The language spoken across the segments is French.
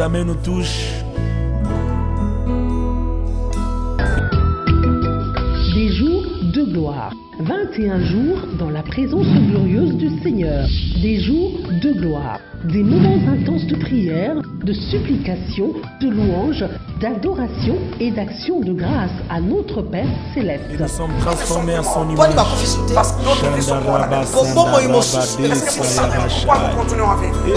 sa main nous touche. Des jours de gloire. 21 jours dans la présence glorieuse du Seigneur. Des jours de gloire. Des moments intenses de prière, de supplication, de louange, d'adoration et d'action de grâce à notre Père Céleste. Et nous sommes transformés à son image. Parce que d'autres vies sont mortes. Est-ce que vous savez pourquoi nous continuons à vivre? Nous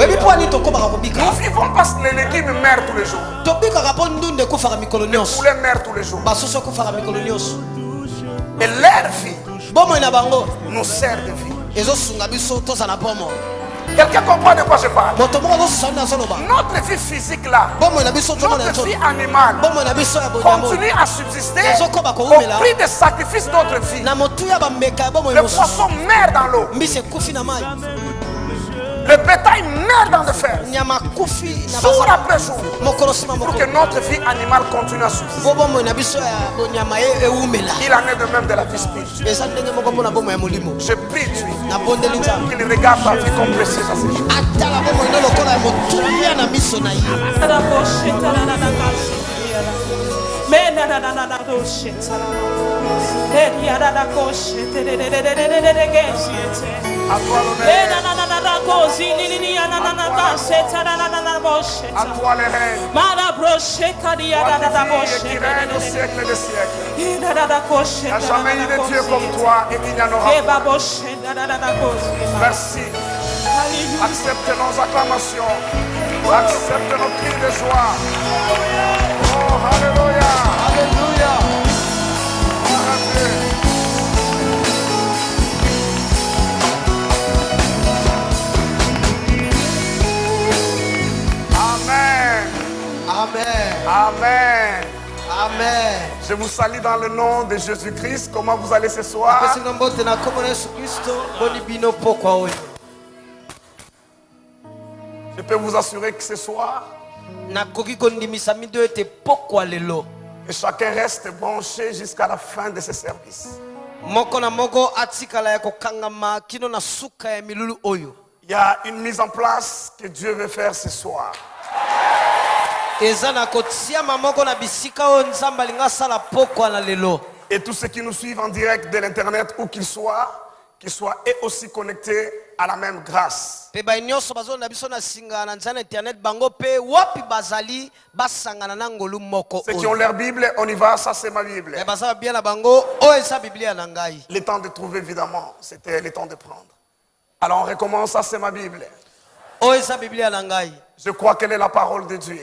vivons parce que l'équipe meurt tous les jours. Le poulet meurt tous les jours. Et leur vie nous sert de vie. Quelqu'un comprend de quoi je parle? Notre vie physique là, notre vie animale continue à subsister au prix des sacrifices d'autres vies. Le poisson meurt dans l'eau. Le bétail meurt dans le fer. Jour après jour. Pour que notre vie animale continue à subsister. Il en est de même de la vie spirituelle. Je prie Dieu qu'il regarde ta vie comme précieuse à ses yeux. À toi l'honneur. À toi les règnes. Qui règne au siècle des siècles. Il n'y a jamais eu de Dieu comme toi et il n'y en aura pas. Merci. Accepte nos acclamations. Accepte nos cris de joie. Oh, alléluia. Alléluia. Amen. Amen. Amen. Je vous salue dans le nom de Jésus-Christ. Comment vous allez ce soir? Je peux vous assurer que ce soir, que chacun reste branché jusqu'à la fin de ce service. Il y a une mise en place que Dieu veut faire ce soir. Et tous ceux qui nous suivent en direct de l'internet, où qu'ils soient eux aussi connectés à la même grâce. Ceux qui ont leur Bible, on y va, ça c'est ma Bible. Le temps de trouver, évidemment, c'était le temps de prendre. Alors on recommence, ça c'est ma Bible. Je crois qu'elle est la parole de Dieu.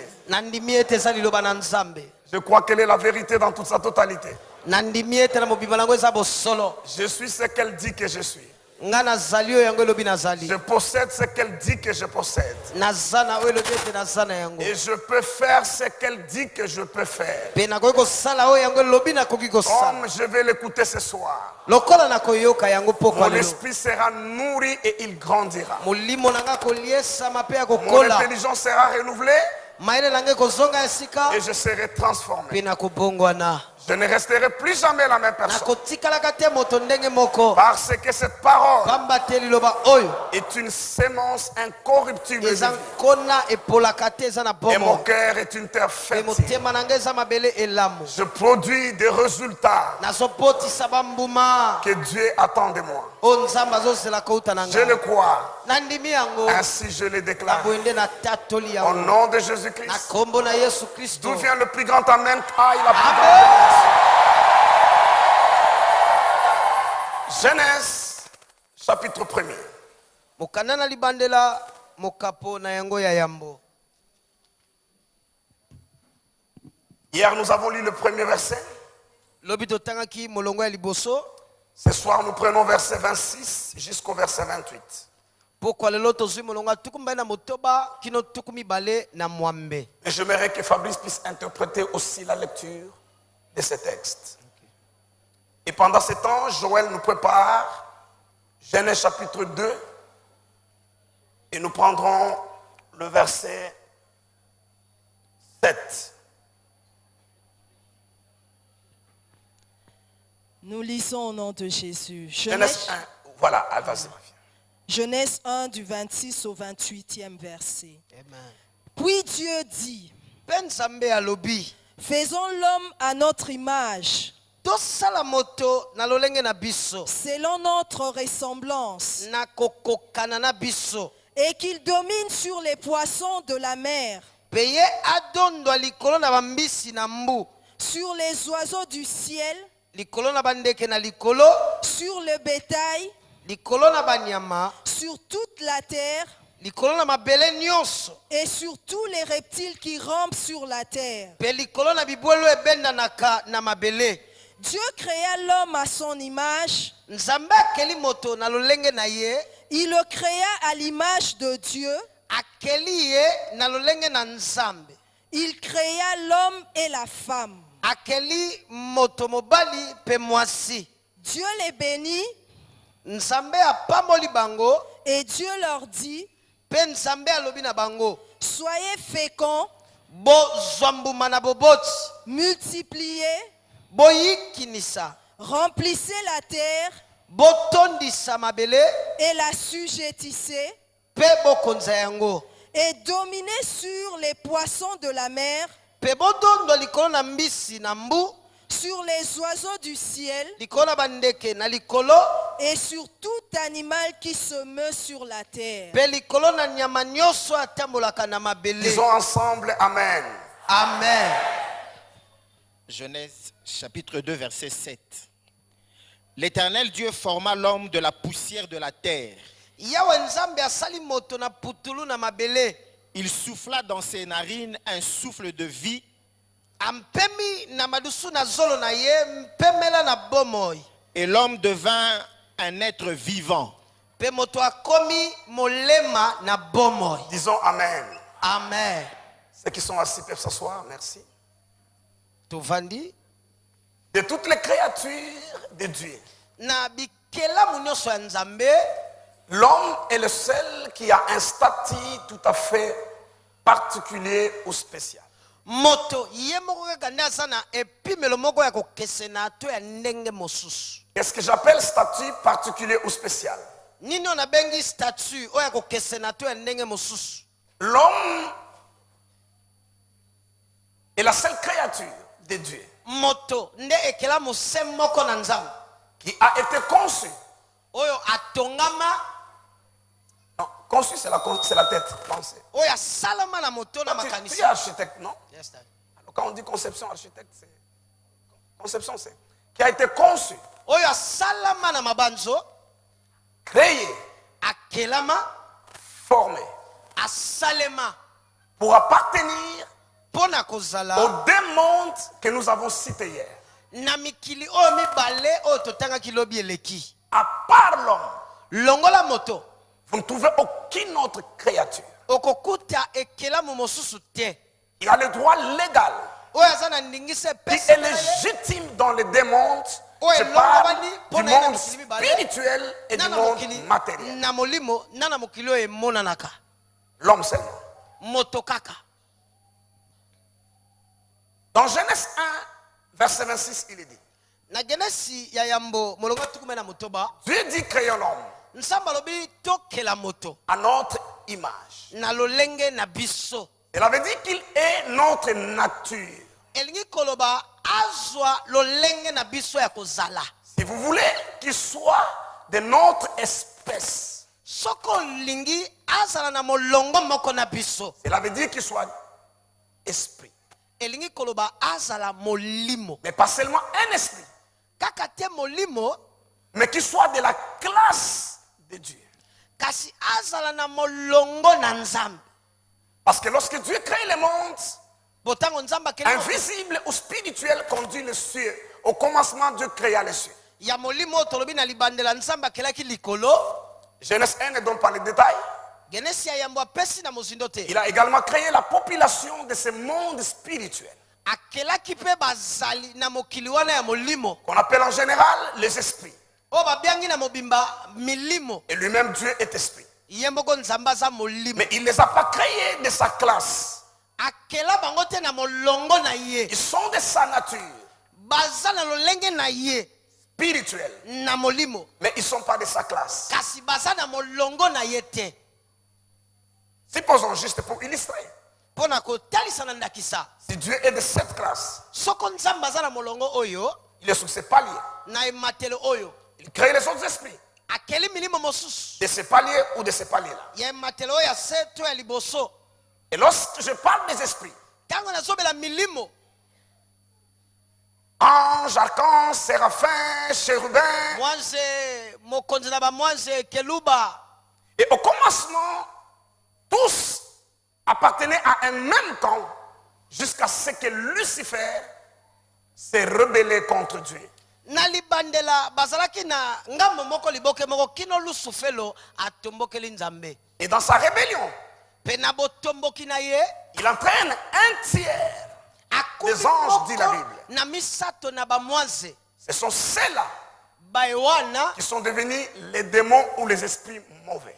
Je crois qu'elle est la vérité dans toute sa totalité. Je suis ce qu'elle dit que je suis. Je possède ce qu'elle dit que je possède. Et je peux faire ce qu'elle dit que je peux faire. Comme je vais l'écouter ce soir. Mon esprit sera nourri et il grandira. Mon intelligence sera renouvelée. Et je serai transformé. Je ne resterai plus jamais la même personne. Parce que cette parole est une sémence incorruptible de vie. Et mon cœur est une terre fertile. Je produis des résultats que Dieu attend de moi. Je le crois. Ainsi je le déclare. Au nom de Jésus-Christ. D'où vient le plus grand amen? Ah, il a plus grand. Genèse, chapitre 1er. Hier, nous avons lu le premier verset. Ce soir, nous prenons verset 26 jusqu'au verset 28. Et j'aimerais que Fabrice puisse interpréter aussi la lecture de ce texte. Et pendant ce temps, Joël nous prépare Genèse chapitre 2 et nous prendrons le verset 7. Nous lisons au nom de Jésus. Genèse 1, voilà, vas-y ma fille. Genèse 1 du 26 au 28e verset. Amen. Puis Dieu dit, faisons l'homme à notre image, selon notre ressemblance, et qu'il domine sur les poissons de la mer, sur les oiseaux du ciel, sur le bétail, sur toute la terre, et sur tous les reptiles qui rampent sur la terre. Dieu créa l'homme à son image. Il le créa à l'image de Dieu. Il créa l'homme et la femme. Dieu les bénit. Et Dieu leur dit, soyez féconds, multipliez, remplissez la terre et la sujettissez, et dominez sur les poissons de la mer, sur les oiseaux du ciel, et sur tout animal qui se meut sur la terre. Disons ensemble Amen. Amen. Genèse chapitre 2 verset 7. L'Éternel Dieu forma l'homme de la poussière de la terre. Il souffla dans ses narines un souffle de vie. Et l'homme devint un être vivant. Disons Amen. Amen. Ceux qui sont assis peuvent s'asseoir, merci. De toutes les créatures de Dieu, l'homme est le seul qui a un statut tout à fait particulier ou spécial. Qu'est-ce que j'appelle statut particulier ou spécial? L'homme est la seule créature de Dieu qui a été conçue. Non, conçu c'est la tête, pensée. Tu es architecte, non? Alors, quand on dit conception, architecte, c'est conception, c'est qui a été conçu, créé, formé pour appartenir aux deux mondes que nous avons cités hier. À part l'homme, vous ne trouvez aucune autre créature. Il a le droit légal qui est légitime dans les deux mondes. Je parle du monde spirituel et du monde matériel. L'homme seulement. Dans Genèse 1, verset 26, il est dit, Dieu dit créons l'homme à notre image. Il avait dit qu'il est notre nature. Si vous voulez qu'il soit de notre espèce, il avait dit qu'il soit esprit. Mais pas seulement un esprit, mais qu'il soit de la classe de Dieu. Parce que lorsque Dieu crée le monde, invisible ou spirituel conduit les cieux. Au commencement, Dieu créa les cieux. Genèse 1 ne donne pas les détails. Il a également créé la population de ce monde spirituel, qu'on appelle en général les esprits. Et lui-même, Dieu est esprit. Mais il ne les a pas créés de sa classe. Ils sont de sa nature spirituelle, mais ils ne sont pas de sa classe. Supposons juste pour illustrer. Si Dieu est de cette classe, il est sous ses paliers. Il crée les autres esprits de ces paliers ou de ces paliers-là. Et lorsque je parle des esprits, ange, archange, séraphin, chérubin, et au commencement, tous appartenaient à un même camp jusqu'à ce que Lucifer s'est rebellé contre Dieu. Et dans sa rébellion, il entraîne un tiers des anges, dit la Bible. Ce sont ceux-là qui sont devenus les démons ou les esprits mauvais.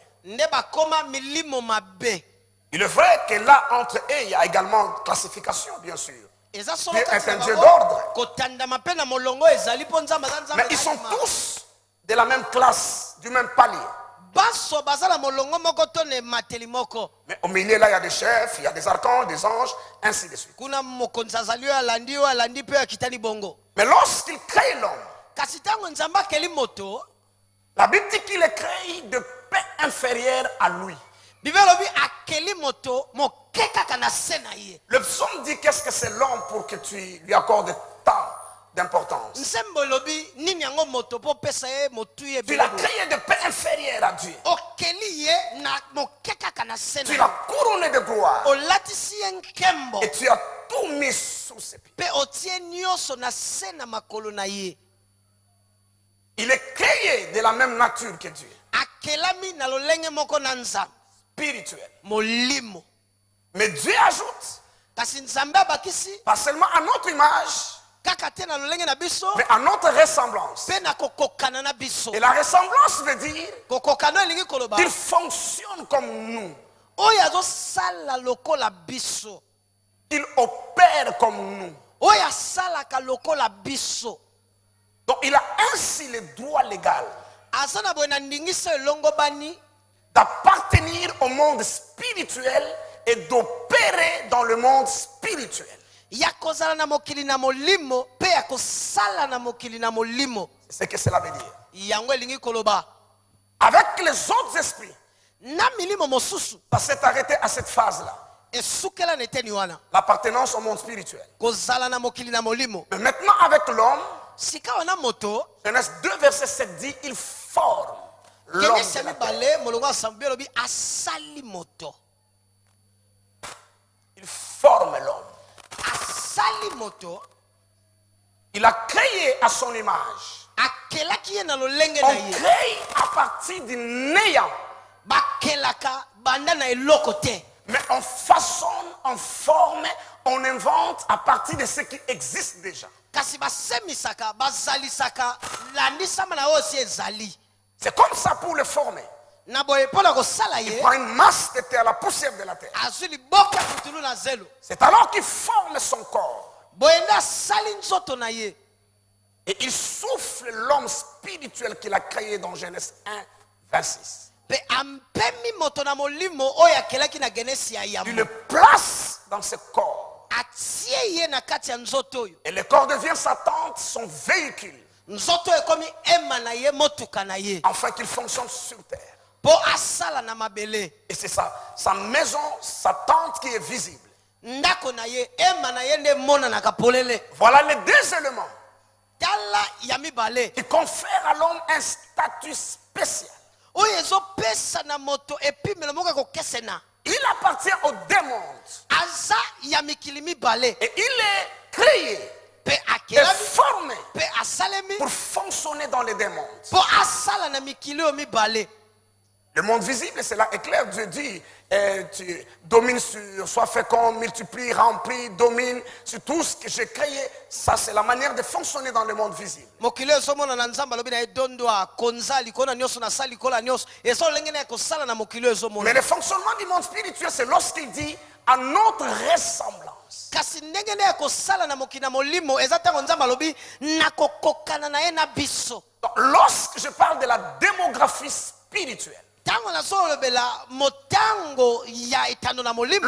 Il est vrai que là, entre eux, il y a également classification, bien sûr. Dieu est un Dieu d'ordre. Mais ils sont tous de la même classe, du même palier. Mais au milieu là, il y a des chefs, il y a des archanges, des anges, ainsi de suite. Mais lorsqu'il crée l'homme, la Bible dit qu'il est créé de paix inférieure à lui. Le psaume dit qu'est-ce que c'est l'homme pour que tu lui accordes tant d'importance. Tu l'as créé de paix inférieure à Dieu. Tu l'as couronné de gloire. Et tu as tout mis sous ses pieds. Il est créé de la même nature que Dieu. Spirituel. Mais Dieu ajoute, pas seulement à notre image, mais à notre ressemblance. Et la ressemblance veut dire qu'il fonctionne comme nous. Il opère comme nous. Donc il a ainsi le droit légal d'appartenir au monde spirituel et d'opérer dans le monde spirituel. C'est ce que cela veut dire. Avec les autres esprits, ça s'est arrêté à cette phase-là. L'appartenance au monde spirituel. Mais maintenant avec l'homme, Genèse 2 verset 7 dit, il forme l'homme de la terre. Il forme l'homme. Il a créé à son image. On crée à partir du néant. Mais on façonne, on forme, on invente à partir de ce qui existe déjà. C'est comme ça pour le former. Il prend une masse de terre, la poussière de la terre. C'est alors qu'il forme son corps. Et il souffle l'homme spirituel qu'il a créé dans Genèse 1, 26. Il le place dans ce corps. Et le corps devient sa tente, son véhicule. Afin qu'il fonctionne sur terre. Et c'est ça, sa maison, sa tente qui est visible. Voilà les deux éléments qui confèrent à l'homme un statut spécial. Il appartient au démon. Et il est créé et formé pour fonctionner dans les démons. Le monde visible, cela est clair. Dieu dit, tu domines sur, sois fécond, multiplie, remplis, domine sur tout ce que j'ai créé. Ça, c'est la manière de fonctionner dans le monde visible. Mais le fonctionnement du monde spirituel, c'est lorsqu'il dit à notre ressemblance. Donc, lorsque je parle de la démographie spirituelle,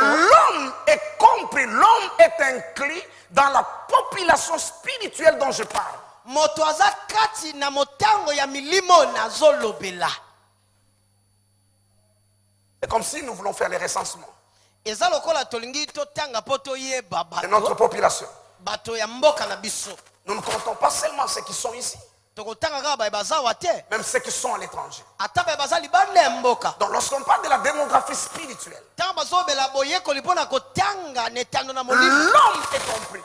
L'homme est compris, l'homme est inclus dans la population spirituelle dont je parle. C'est comme si nous voulons faire les recensements de notre population. Nous ne comptons pas seulement ceux qui sont ici, même ceux qui sont à l'étranger. Donc lorsqu'on parle de la démographie spirituelle, l'homme est compris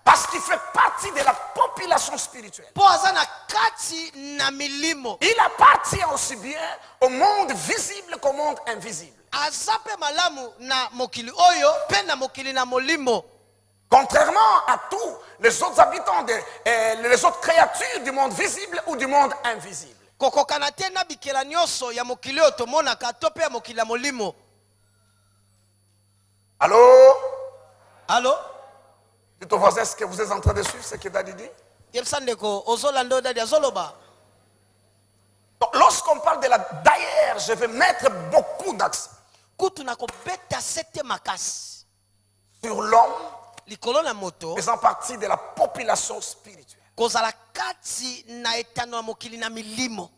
parce qu'il fait partie de la population spirituelle. Il appartient aussi bien au monde visible qu'au monde invisible. Contrairement à tous les autres habitants, les autres créatures du monde visible ou du monde invisible. Allô? Allô? Dites au voisin ce que vous êtes en train de suivre, ce que Daddy dit. Donc, lorsqu'on parle de la d'ailleurs, je vais mettre beaucoup d'accent sur l'homme faisant partie de la population spirituelle.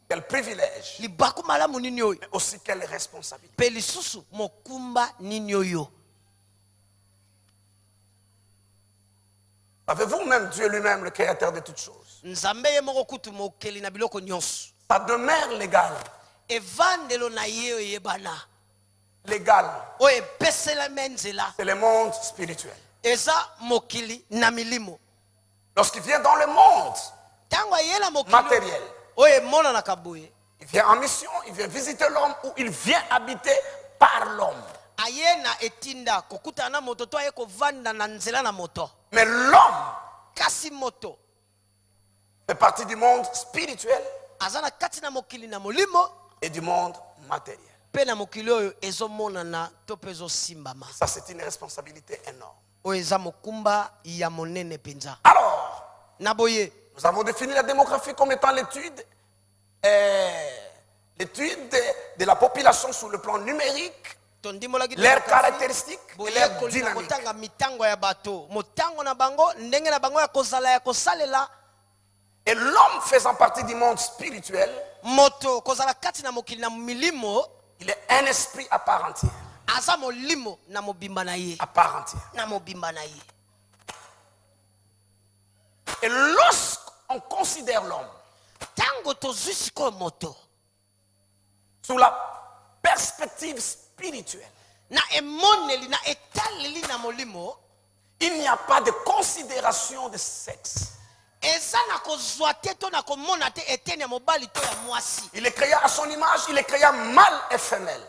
Quel privilège, mais aussi quelle responsabilité. Savez-vous, même Dieu lui-même, le créateur de toutes choses, sa demeure légale, c'est le monde spirituel. Lorsqu'il vient dans le monde matériel, il vient en mission, il vient visiter l'homme ou il vient habiter par l'homme. Mais l'homme fait partie du monde spirituel et du monde matériel. Ça, c'est une responsabilité énorme. Alors, nous avons défini la démographie comme étant l'étude de la population sur le plan numérique, leurs caractéristiques et leurs dynamiques. Et l'homme faisant partie du monde spirituel, il est un esprit à part entière. À part entière. Et lorsqu'on considère l'homme sous la perspective spirituelle, il n'y a pas de considération de sexe. Il est créé à son image, il est créé mâle et femelle.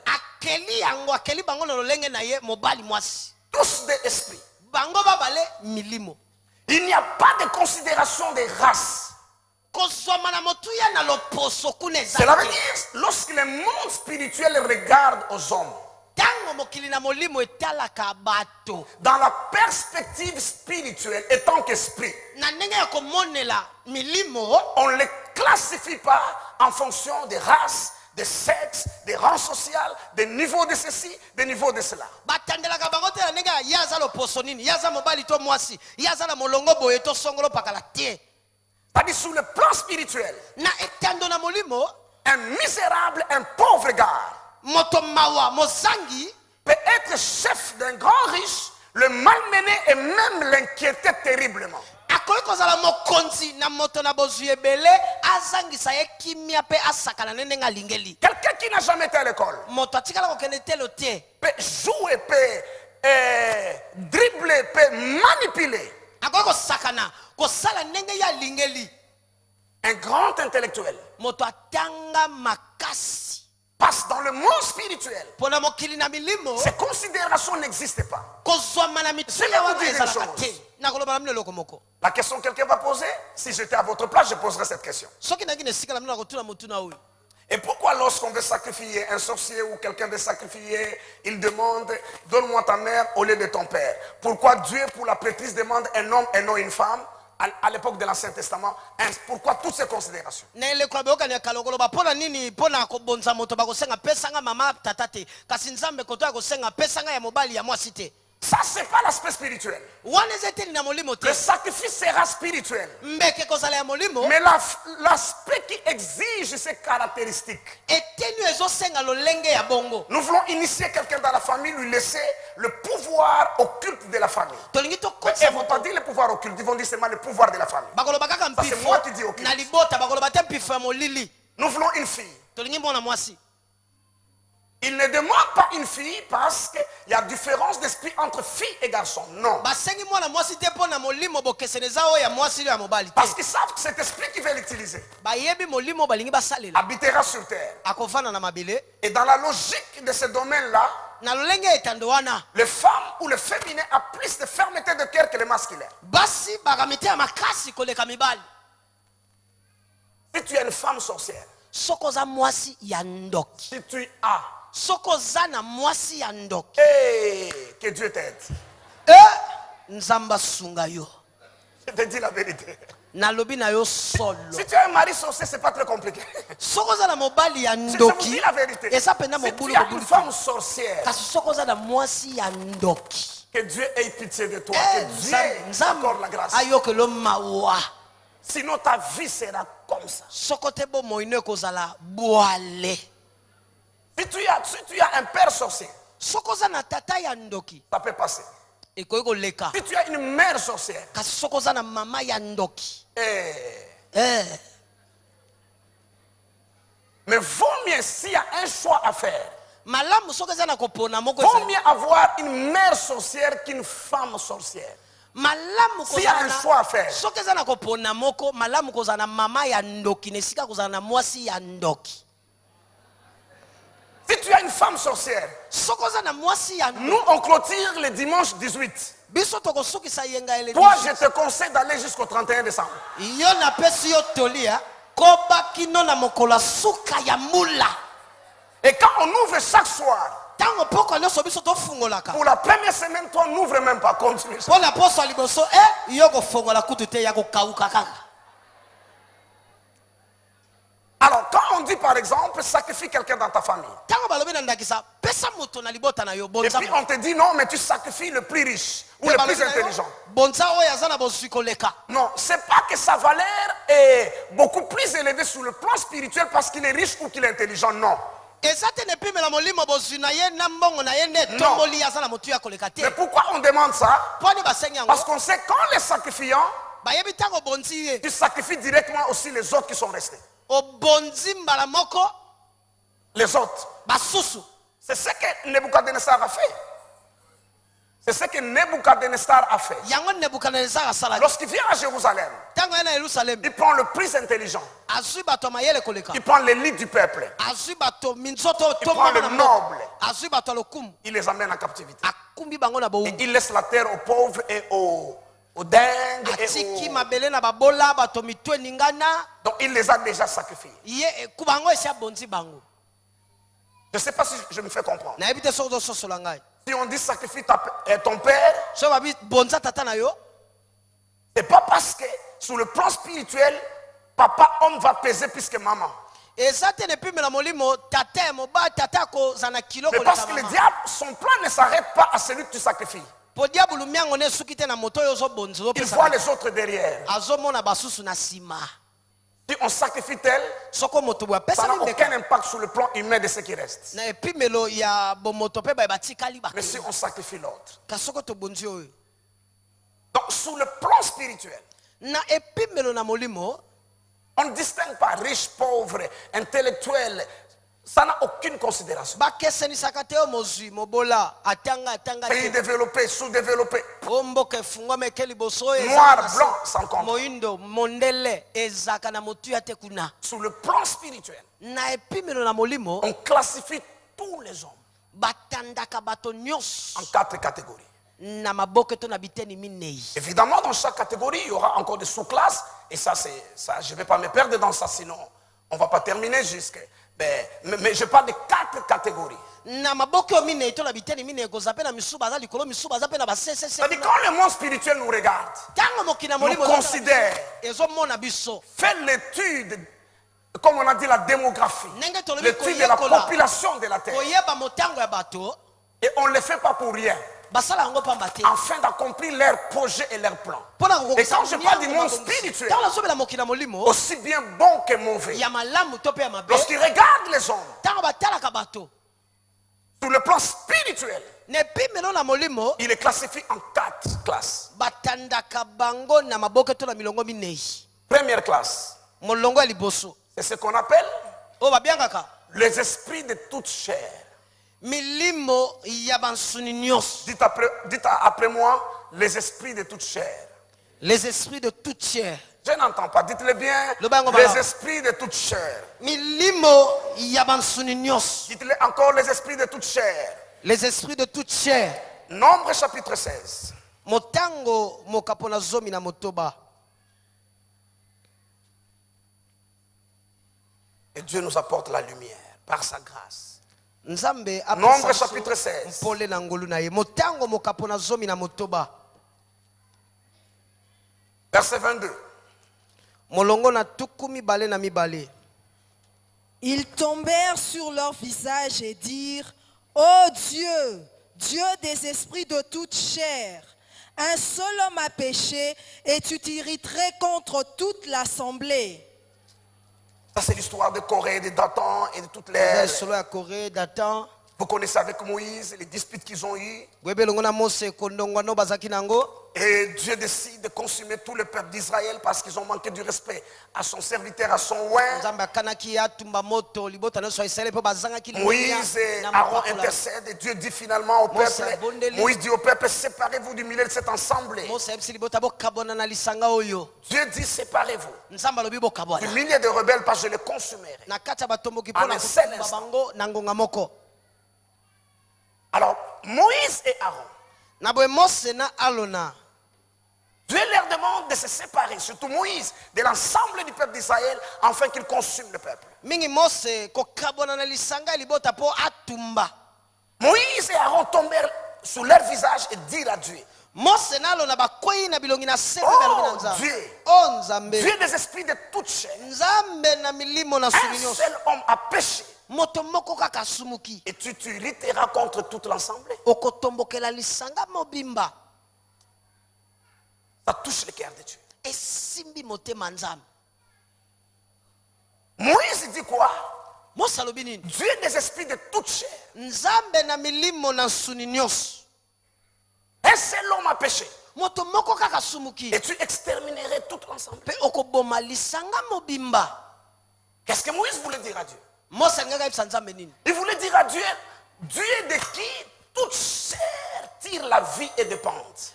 Tous des esprits. Il n'y a pas de considération des races. Cela veut dire, lorsque le monde spirituel regarde aux hommes, dans la perspective spirituelle, étant qu'esprit, on ne les classifie pas en fonction des races, des sexes, des rangs sociaux, des niveaux de ceci, des niveaux de cela. C'est-à-dire sur le plan spirituel, un misérable, un pauvre gars peut être chef d'un grand riche, le malmener et même l'inquiéter terriblement. Quelqu'un qui n'a jamais été à l'école peut jouer, peut dribbler, peut manipuler. Un grand intellectuel passe dans le monde spirituel. Ces considérations n'existent pas. Je vais vous dire une chose. La question que quelqu'un va poser, si j'étais à votre place, je poserais cette question. Et pourquoi lorsqu'on veut sacrifier un sorcier ou quelqu'un veut sacrifier, il demande, donne-moi ta mère au lieu de ton père? Pourquoi Dieu, pour la prêtrise, demande un homme et non une femme? à l'époque de l'Ancien Testament, pourquoi toutes ces considérations? Ça, c'est pas l'aspect spirituel. Le sacrifice sera spirituel. Mais l'aspect qui exige ces caractéristiques. Nous voulons initier quelqu'un dans la famille, lui laisser le pouvoir occulte de la famille. Mais ils ne vont pas dire le pouvoir occulte, ils vont dire seulement le pouvoir de la famille. Ça, c'est moi qui dis occulte. Nous voulons une fille. Il ne demande pas une fille parce qu'il y a différence d'esprit entre fille et garçon. Non. Parce qu'ils savent que cet esprit qu'ils veulent utiliser habitera sur terre. Et dans la logique de ce domaine-là, les femmes ou le féminin a plus de fermeté de cœur que le masculin. Si tu es une femme sorcière, si tu as que Dieu t'aide. Je te dis la vérité. Si tu as un mari sorcier, c'est pas très compliqué. Je vous dis la vérité. Si tu as une femme sorcière, que Dieu ait pitié de toi, que Dieu t'accorde la grâce. Sinon ta vie sera comme ça. Si tu as un père sorcier, ça peut passer. Si tu as une mère sorcière, mais vaut mieux s'il y a un choix à faire, vaut mieux avoir une mère sorcière qu'une femme sorcière. S'il y a un choix à faire, si tu as une femme sorcière, nous on clôture le dimanche 18. Toi, je te conseille d'aller jusqu'au 31 décembre. Et quand on ouvre chaque soir, pour la première semaine, toi n'ouvre même pas, continue. Alors, quand on dit par exemple, sacrifie quelqu'un dans ta famille, et puis on te dit non, mais tu sacrifies le plus riche ou le plus intelligent. Non, c'est pas que sa valeur est beaucoup plus élevée sur le plan spirituel parce qu'il est riche ou qu'il est intelligent, non. Mais pourquoi on demande ça? Parce qu'on sait quand les sacrifiants, tu sacrifies directement aussi les autres qui sont restés. Les autres. C'est ce que Nebuchadnezzar a fait. C'est ce que Nebuchadnezzar a fait. Lorsqu'il vient à Jérusalem, il prend le plus intelligent. Il prend l'élite du peuple. Il prend le noble. Il les amène en captivité. Et il laisse la terre aux pauvres et aux dingues. Donc il les a déjà sacrifiés. Je ne sais pas si je me fais comprendre. Si on dit sacrifie ton père, c'est pas parce que sur le plan spirituel, papa homme va peser plus que maman. Mais parce que le diable, son plan ne s'arrête pas à celui que tu sacrifies. Il voit les autres derrière. Si on sacrifie tel, ça n'a aucun impact sur le plan humain de ce qui reste. Mais si on sacrifie l'autre. Donc sur le plan spirituel, on ne distingue pas riche, pauvre, intellectuel. Ça n'a aucune considération. Pays développé, sous-développé, noir, blanc, sans compte. Sur le plan spirituel, on classifie tous les hommes en 4 catégories. Évidemment, dans chaque catégorie, il y aura encore des sous-classes. Et ça, je ne vais pas me perdre dans ça, sinon on ne va pas terminer jusqu'à... Mais je parle de 4 catégories. C'est-à-dire quand le monde spirituel nous regarde, nous considère, fait l'étude, comme on a dit, la démographie, l'étude de la population de la terre. Et on ne le fait pas pour rien, afin d'accomplir leurs projets et leurs plans. Et quand je parle du monde spirituel, aussi bien bon que mauvais, lorsqu'il regarde les hommes sur le plan spirituel, il est classifié en 4 classes. Première classe, c'est ce qu'on appelle les esprits de toute chair. Dites après moi, les esprits de toute chair. Les esprits de toute chair. Je n'entends pas, dites-le bien. Les esprits de toute chair. Dites-le encore, les esprits de toute chair. Les esprits de toute chair. Nombre chapitre 16. Motango mokapona zomi na motoba. Et Dieu nous apporte la lumière par sa grâce. Nombre chapitre 16. Motango mokapona zomi na motoba. Verset 22. Ils tombèrent sur leur visage et dirent: Ô Dieu, Dieu des esprits de toute chair, un seul homme a péché et tu t'irriterais contre toute l'assemblée. Ça, c'est l'histoire de Corée, de Dathan et de toutes les... Vous connaissez avec Moïse les disputes qu'ils ont eues. Et Dieu décide de consumer tout le peuple d'Israël parce qu'ils ont manqué du respect à son serviteur, à son oint. Moïse et Aaron intercèdent et Dieu dit finalement au peuple, Moïse dit au peuple: séparez-vous du milieu de cette assemblée. Dieu dit: séparez-vous du milieu des rebelles parce que je les consumerai en un seul instant. Alors, Moïse et Aaron, Dieu leur demande de se séparer, surtout Moïse, de l'ensemble du peuple d'Israël, afin qu'il consume le peuple. Moïse et Aaron tombèrent sur leur visage et dirent à Dieu: oh Dieu, Dieu des esprits de toute chair, un seul homme a péché, et tu t'irriteras contre toute l'assemblée. Ça touche le cœur de Dieu. Moïse dit quoi? Dieu des esprits de toute chair, un seul homme a péché, et tu exterminerais toute l'assemblée. Qu'est-ce que Moïse voulait dire à Dieu? Il voulait dire à Dieu: Dieu de qui toute chair tire la vie et dépente.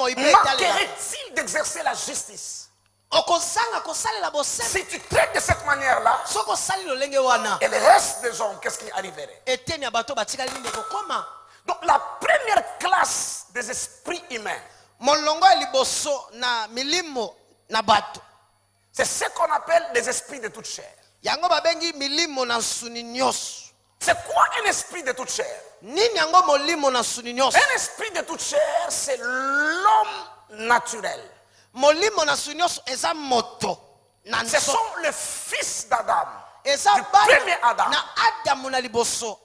Manquerait-il d'exercer la justice? Si tu traites de cette manière-là, et le reste des hommes, qu'est-ce qui arriverait? Donc la première classe des esprits humains, c'est ce qu'on appelle les esprits de toute chair. C'est quoi un esprit de toute chair? Un esprit de toute chair, c'est l'homme naturel. Ce sont les fils d'Adam, du premier Adam.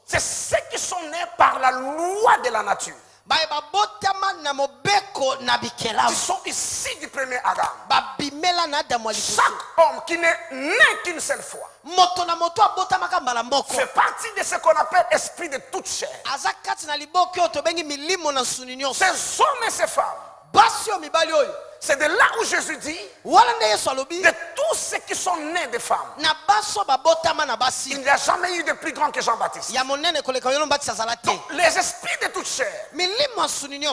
C'est ceux qui sont nés par la loi de la nature. Ils sont ici du premier Adam. Chaque homme qui n'est né qu'une seule fois fait partie de ce qu'on appelle esprit de toute chair. Ces hommes et ces femmes, c'est de là où Jésus dit: de tous ceux qui sont nés de femmes, il n'y a jamais eu de plus grand que Jean-Baptiste. Donc les esprits de toute chair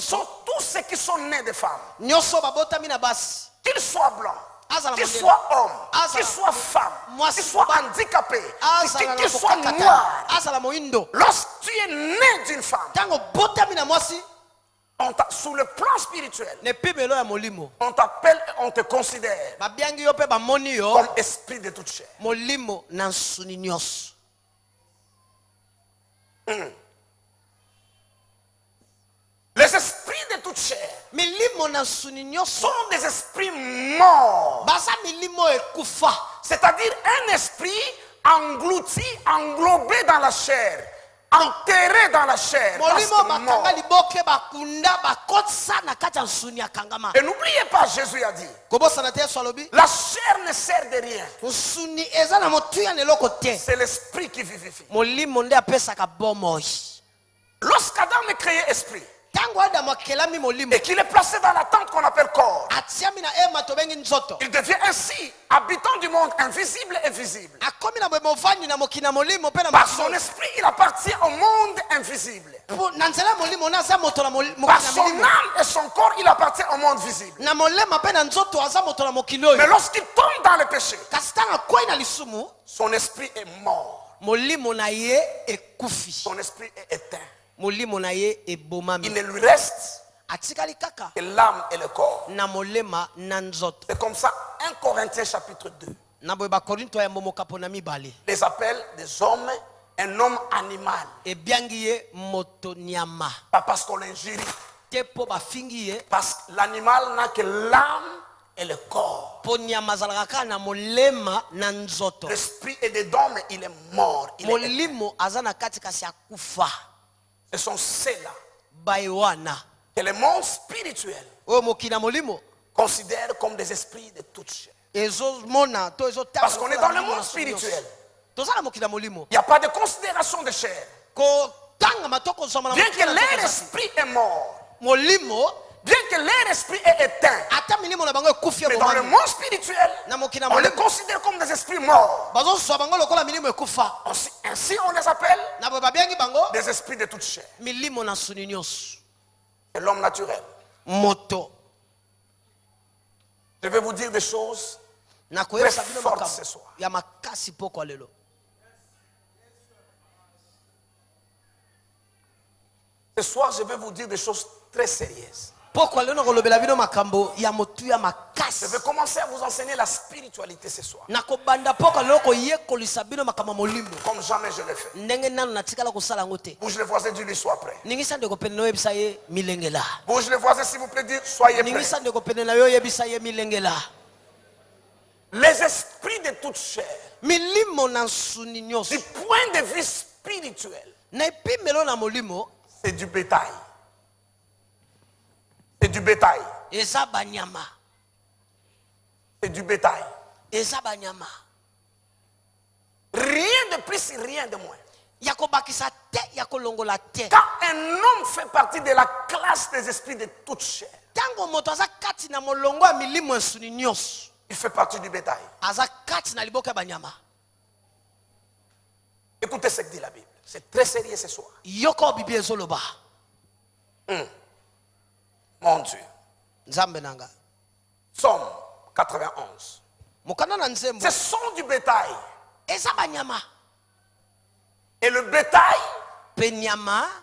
sont tous ceux qui sont nés de femmes, qu'ils soient blancs, qu'ils soient hommes, qu'ils soient femmes, qu'ils soient handicapés, qu'ils soient noirs. Lorsque tu es né d'une femme, Sous le plan spirituel, on t'appelle et on te considère comme esprit de toute chair. Les esprits de toute chair sont des esprits morts. C'est-à-dire un esprit englouti, englobé dans la chair, enterré dans la chair. Et n'oubliez pas, Jésus a dit, la chair ne sert de rien. C'est l'esprit qui vivifie. Lorsqu'Adam est créé esprit, et qu'il est placé dans la tente qu'on appelle corps, il devient ainsi habitant du monde invisible et visible. Par son esprit, il appartient au monde invisible. Par son âme et son corps, il appartient au monde visible. Mais lorsqu'il tombe dans le péché, son esprit est mort. Son esprit est éteint. Il ne lui reste que l'âme et le corps. C'est comme ça, 1 Corinthiens chapitre 2 les appelle des hommes, un homme animal. Pas parce qu'on l'injurie, parce que l'animal n'a que l'âme et le corps. L'esprit est dedans, mais il est mort. Ce sont ceux-là que le monde spirituel considère comme des esprits de toute chair. Parce qu'on est dans le monde spirituel. Il n'y a pas de considération de chair. Bien que leur esprit est mort, bien que leur esprit est éteint, mais dans le monde spirituel, on les considère comme des esprits morts. Ainsi on les appelle des esprits de toute chair. C'est l'homme naturel. Je vais vous dire des choses très fortes ce soir. Ce soir, je vais vous dire des choses très sérieuses. Je vais commencer à vous enseigner la spiritualité ce soir. Comme jamais je l'ai fait. Bouge les voisins, dis-lui sois prêt. Bouge les voisins, s'il vous plaît, dis soyez prêts. Les esprits de toute chair, du point de vue spirituel, c'est du bétail. C'est du bétail. C'est du bétail. Rien de plus, rien de moins. Quand un homme fait partie de la classe des esprits de toute chair, il fait partie du bétail. Écoutez ce que dit la Bible. C'est très sérieux ce soir. Mon Dieu. Somme 91. Ce sont du bétail. Et le bétail,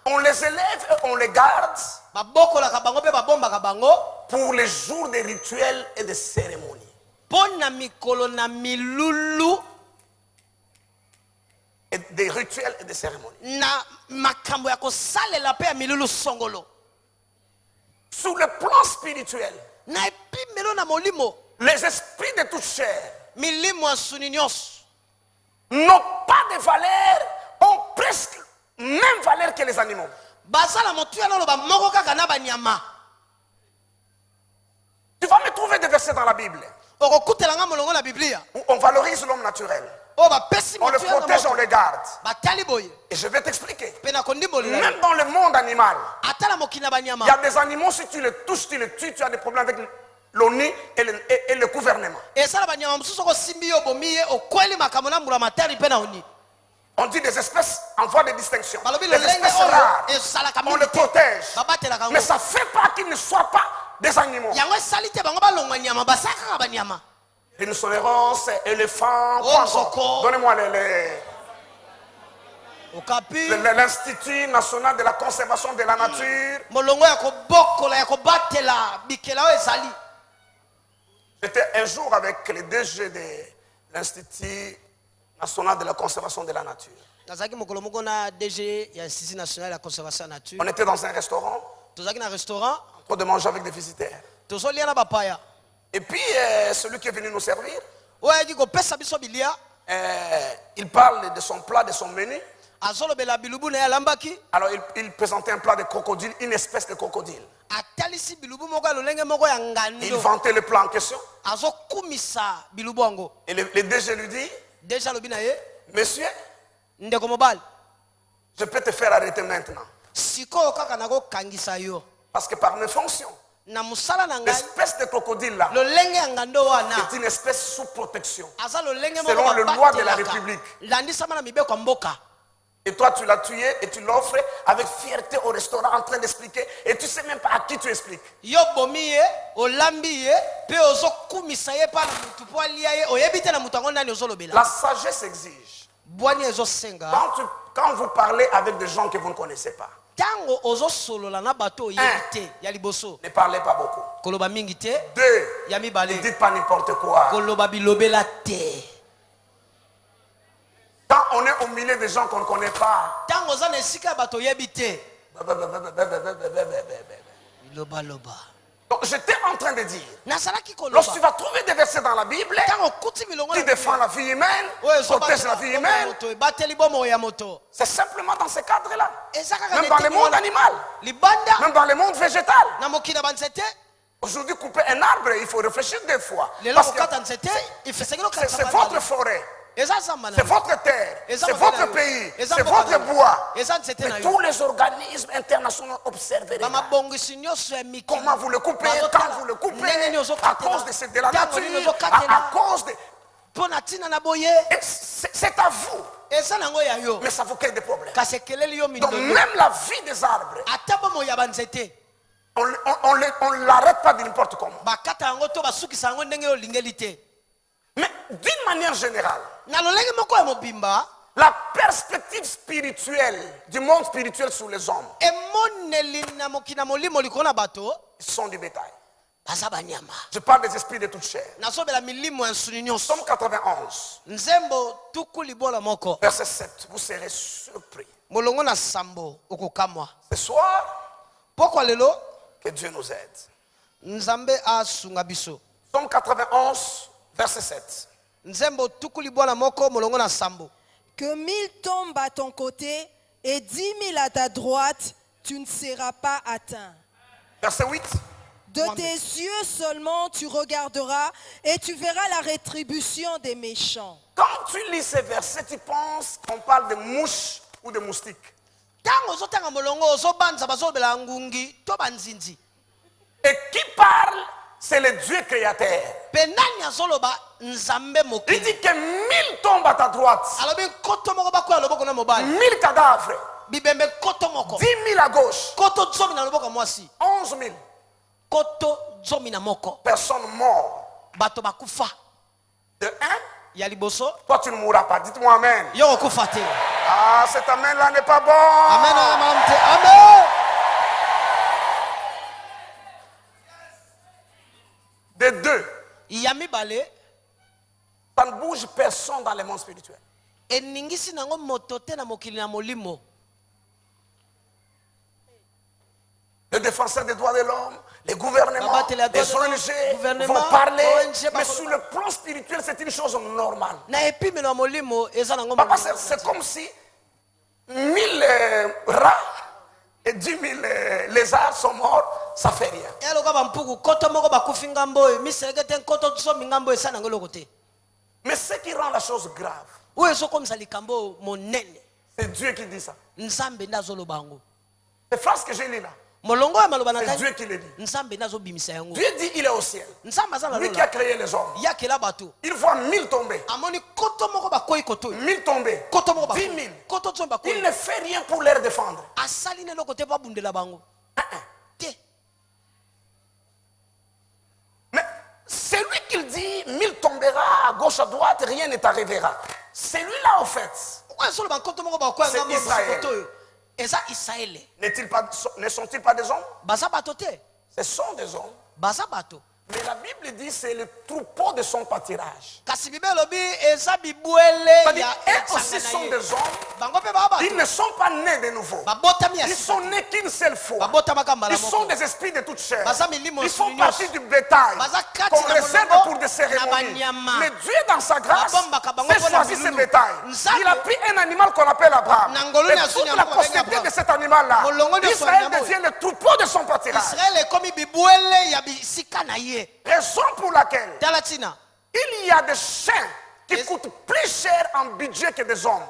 on les élève et on les garde pour les jours des rituels et des cérémonies. Et des rituels et des cérémonies. Sous le plan spirituel, les esprits de toute chair n'ont pas de valeur, ont presque même valeur que les animaux. Tu vas me trouver des versets dans la Bible où on valorise l'homme naturel. On le protège, on le garde. Et je vais t'expliquer. Même dans le monde animal, il y a des animaux, si tu les touches, tu les tues, tu as des problèmes avec l'ONU et le gouvernement. On dit des espèces en voie de distinction. Les espèces rares, on les protège. Mais ça ne fait pas qu'ils ne soient pas des animaux. Rhinocéros, éléphants, donnez-moi les... l'Institut national de la conservation de la nature. J'étais un jour avec les DG de l'Institut national de la conservation de la nature. On était dans un restaurant, en train de manger avec des visiteurs. Et puis, celui qui est venu nous servir, il parle de son plat, de son menu. Alors, il présentait un plat de crocodile, une espèce de crocodile. Il vantait le plat en question. Et le DG lui dit, monsieur, je peux te faire arrêter maintenant. Parce que par mes fonctions, l'espèce de crocodile là est une espèce sous protection selon le loi de la République. Et toi tu l'as tué et tu l'offres avec fierté au restaurant en train d'expliquer et tu ne sais même pas à qui tu expliques. La sagesse exige. Quand vous parlez avec des gens que vous ne connaissez pas, ne parlez pas beaucoup. 2, ne dites pas n'importe quoi. Quand on est au milieu des gens qu'on ne connaît pas, donc j'étais en train de dire, lorsque tu vas trouver des versets dans la Bible qui défendent la vie humaine, protègent la vie humaine, c'est simplement dans ce cadre-là. Même dans le monde animal, même dans le monde végétal. Aujourd'hui, couper un arbre, il faut réfléchir deux fois. Parce que c'est votre forêt. C'est votre terre, c'est votre pays, c'est votre bois. Mais tous les organismes internationaux observent comment vous le coupez, quand vous le coupez, à cause de la nature, à cause de... C'est à vous. Mais ça vous crée des problèmes. Donc même la vie des arbres, on ne l'arrête pas de n'importe comment. Mais d'une manière générale, la perspective spirituelle du monde spirituel sur les hommes sont du bétail. Je parle des esprits de toute chair. Somme 91, verset 7, vous serez surpris. Ce soir, que Dieu nous aide. Somme 91, verset 7. Que 1000 tombent à ton côté et 10 000 à ta droite, tu ne seras pas atteint. Verset 8. De tes yeux seulement tu regarderas et tu verras la rétribution des méchants. Quand tu lis ces versets, tu penses qu'on parle de mouches ou de moustiques. Et qui parle, c'est le Dieu créateur. Il dit que 1000 tombent à ta droite, 1000 cadavres, 10 000 à gauche, 11 000 personnes mortes. De 1, toi tu ne mourras pas. Dites-moi Amen. Ah, cet Amen là n'est pas bon. Amen. De 2, ça ne bouge personne dans le monde spirituel. Les défenseurs des droits de l'homme, les gouvernements, les ONG vont parler, mais sur le plan spirituel, c'est une chose normale. C'est comme si 1000 rats et 10 000 lézards sont morts, ça fait rien. Mais ce qui rend la chose grave, c'est Dieu qui dit ça. Les phrases que j'ai lues là, c'est Dieu qui le dit. Dieu dit il est au ciel. Lui qui a créé les hommes. Il voit 1000 tomber. 1000 tomber. 10 000. Il ne fait rien pour les défendre. Mais c'est lui qui dit 1000 tombera à gauche à droite, rien ne t'arrivera. C'est lui là en fait. Israël. Ne sont-ils pas des hommes? Ce sont des hommes. Mais la Bible dit que c'est le troupeau de son pâturage. C'est-à-dire, eux aussi sont des hommes. Ils ne sont pas nés de nouveau. Ils sont nés qu'une seule fois. Ils sont des esprits de toute chair. Ils font partie du bétail qu'on réserve pour des cérémonies. Mais Dieu, dans sa grâce, fait choisir ce bétail. Il a pris un animal qu'on appelle Abraham. Et toute la postérité de cet animal-là, Israël devient le troupeau de son pâturage. Raison pour laquelle il y a des chiens qui coûtent plus cher en budget que des hommes.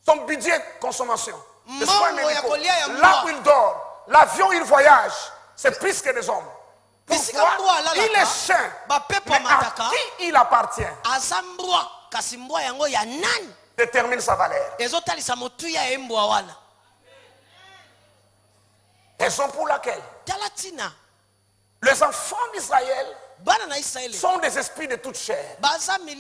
Son budget de consommation, les soins médicaux, là où il dort, l'avion où il voyage, c'est plus que des hommes. Pourquoi? Il est chien, mais à qui il appartient détermine sa valeur. Raison pour laquelle les enfants d'Israël sont des esprits de toute chair. Personne n'est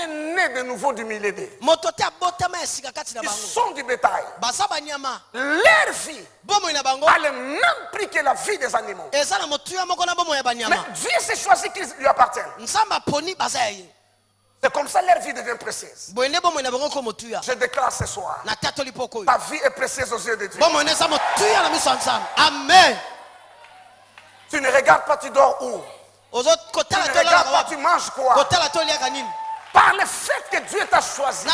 né de nouveau du milieu d'eux. Ils sont du bétail. Leur vie a le même prix que la vie des animaux. Mais Dieu s'est choisi qu'ils lui appartiennent. C'est comme ça leur vie devient précieuse. Je déclare ce soir, ta vie est précieuse aux yeux de Dieu. Amen. Tu ne regardes pas, tu dors où? Tu ne regardes pas, tu manges quoi? Par le fait que Dieu t'a choisi.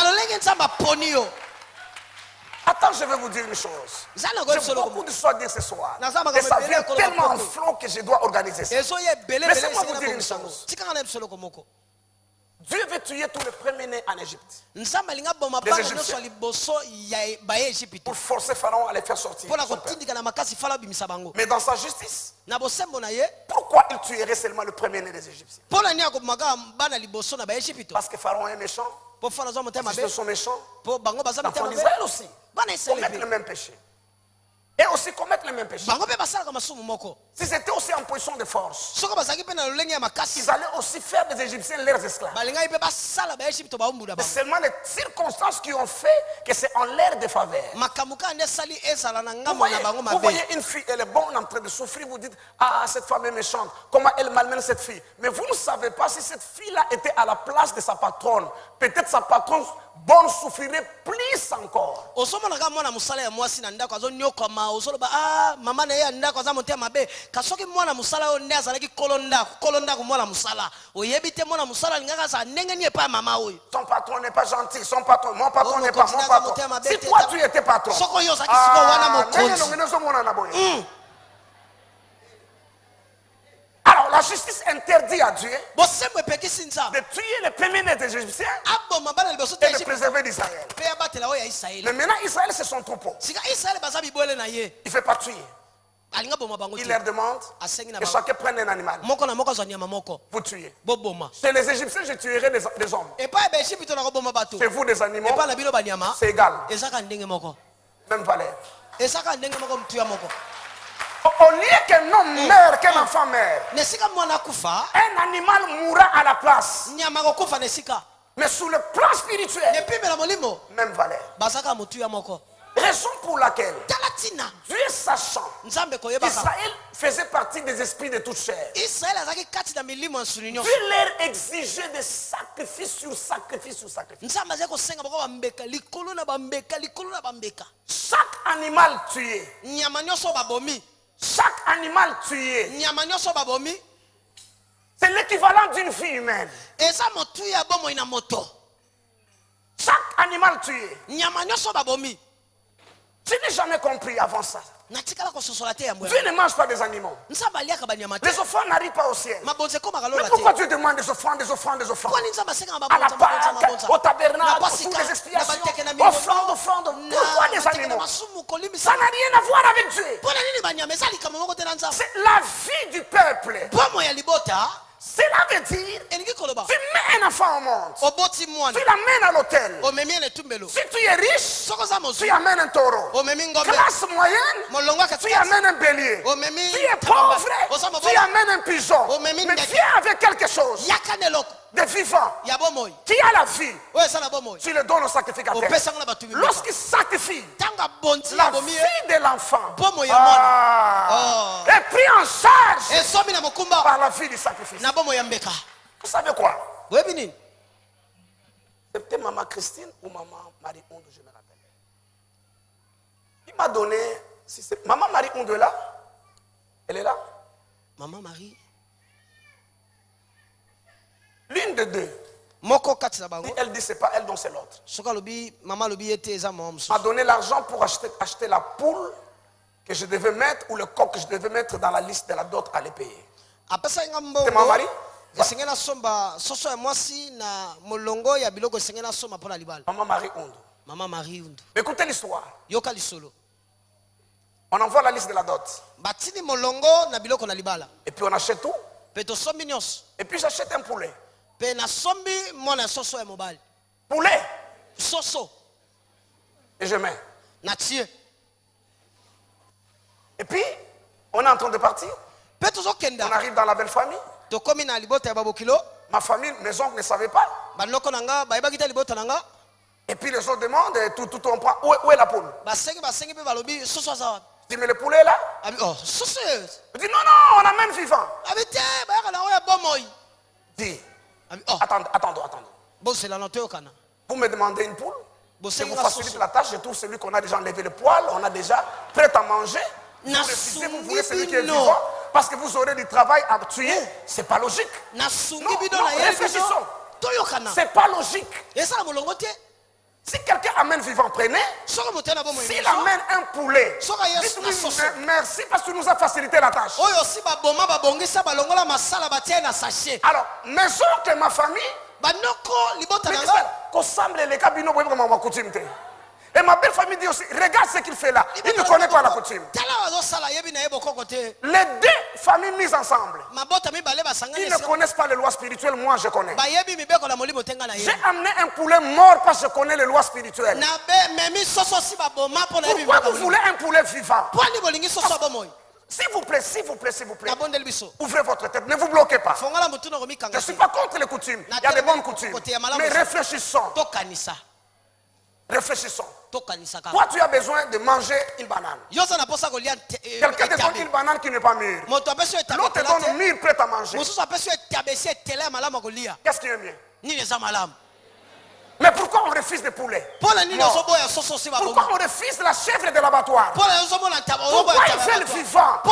Attends, je vais vous dire une chose. J'ai beaucoup de choses à dire ce soir. Et ça vient tellement en flot que je dois organiser ça. Laissez-moi vous dire une chose. Dieu veut tuer tous les premiers-nés en Égypte. Les Égyptiens. Pour forcer Pharaon à les faire sortir. Mais dans sa justice, pourquoi il tuerait seulement le premier-né des Égyptiens? Parce que Pharaon est méchant. Les Égyptiens sont méchants. L'enfant d'Israël aussi commettent le même péché. Et aussi commettre le même péché. Si c'était aussi en position de force, ils allaient aussi faire des Égyptiens leurs esclaves. C'est seulement les circonstances qui ont fait que c'est en leur défaveur. Vous voyez une fille, elle est bonne en train de souffrir, vous dites, ah, cette femme est méchante, comment elle malmène cette fille. Mais vous ne savez pas si cette fille-là était à la place de sa patronne. Peut-être sa patronne bonne souffrirait plus encore. Son patron n'est pas gentil, son patron, mon patron n'est pas mon patron. Si toi tu étais patron, alors la justice interdit à Dieu de tuer les premiers-nés des Égyptiens et de préserver d'Israël. Mais maintenant Israël c'est son troupeau. Il ne fait pas tuer. Il leur demande que chacun prenne un animal pour tuer. Chez les Égyptiens, je tuerai des hommes. Chez vous, des animaux, c'est égal. Même valeur. Au lieu qu'un homme meure, qu'un enfant meure, un animal mourra à la place. Mais sur le plan spirituel, même valeur. Raison pour laquelle Dieu sachant Israël faisait partie des esprits de toute chair, Dieu leur exigeait des sacrifices sur sacrifices sur sacrifices. Chaque animal tué, chaque animal tué, c'est l'équivalent d'une vie humaine. Chaque animal tué. Je n'ai jamais compris avant ça. Dieu ne mange pas des animaux. Les offrandes n'arrivent pas au ciel. Mais pourquoi Dieu demande des offrandes, des offrandes, des offrandes? À la Pâque, au tabernacle, pour les expiations, offrandes. Pourquoi des animaux? Ça n'a rien à voir avec Dieu. C'est la vie du peuple. Cela veut dire, tu mets un enfant au monde, tu l'amènes à l'hôtel. Si tu es riche, tu amènes un taureau. Classe moyenne, tu amènes un bélier. Tu es pauvre, tu amènes un pigeon. Mais viens avec quelque chose de vivant. Qui a la vie, tu le donnes au sacrificateur. Lorsqu'il sacrifie, la vie de l'enfant est prise en charge par la vie du sacrifice. Vous savez quoi? C'était maman Christine ou maman Marie Ondo, je me rappelle. Il m'a donné, si maman Marie Ondo est là? Elle est là? Maman Marie. L'une de deux. Elle dit c'est pas elle, donc c'est l'autre. M'a donné l'argent pour acheter la poule que je devais mettre ou le coq que je devais mettre dans la liste de la dot à les payer. C'est maman Marie? Maman Marie Ondo. Écoutez l'histoire. On envoie la liste de la dot. Et puis on achète tout. Et puis j'achète un poulet. Poulet. Et je mets. Et puis, on est en train de partir. On arrive dans la belle famille. Ma famille, mes oncles ne savaient pas. Et puis les autres demandent, tout on prend, où est la poule? Tu mets le poulet là? Je dis non, on amène vivant. Dis, attendons. Vous me demandez une poule? Je vous facilite la tâche, je trouve celui qu'on a déjà enlevé le poil, on a déjà prêt à manger. Vous voulez celui qui est vivant parce que vous aurez du travail à tuer. C'est pas logique. Non, réfléchissons. C'est pas logique. Si quelqu'un amène vivant, prenez. S'il amène un poulet, dites-lui merci parce que tu nous as facilité la tâche. Alors, mes oncles et ma famille, et ma belle famille dit aussi, regarde ce qu'il fait là. Il ne connaît pas la coutume. Les deux familles mises ensemble, ils ne connaissent pas les lois spirituelles, moi je connais. J'ai amené un poulet mort parce que je connais les lois spirituelles. Pourquoi vous voulez un poulet vivant? S'il vous plaît, ouvrez votre tête, ne vous bloquez pas. Je ne suis pas contre les coutumes, il y a des bonnes coutumes. Mais réfléchissons. Réfléchissons. Toi, tu as besoin de manger une banane. Quelqu'un te donne une banane qui n'est pas mûre. L'autre te donne mûre prête à manger. Qu'est-ce qui est mieux? Mais pourquoi on refuse des poulets? Pourquoi on refuse la chèvre de l'abattoir? Pourquoi ils veulent vivant?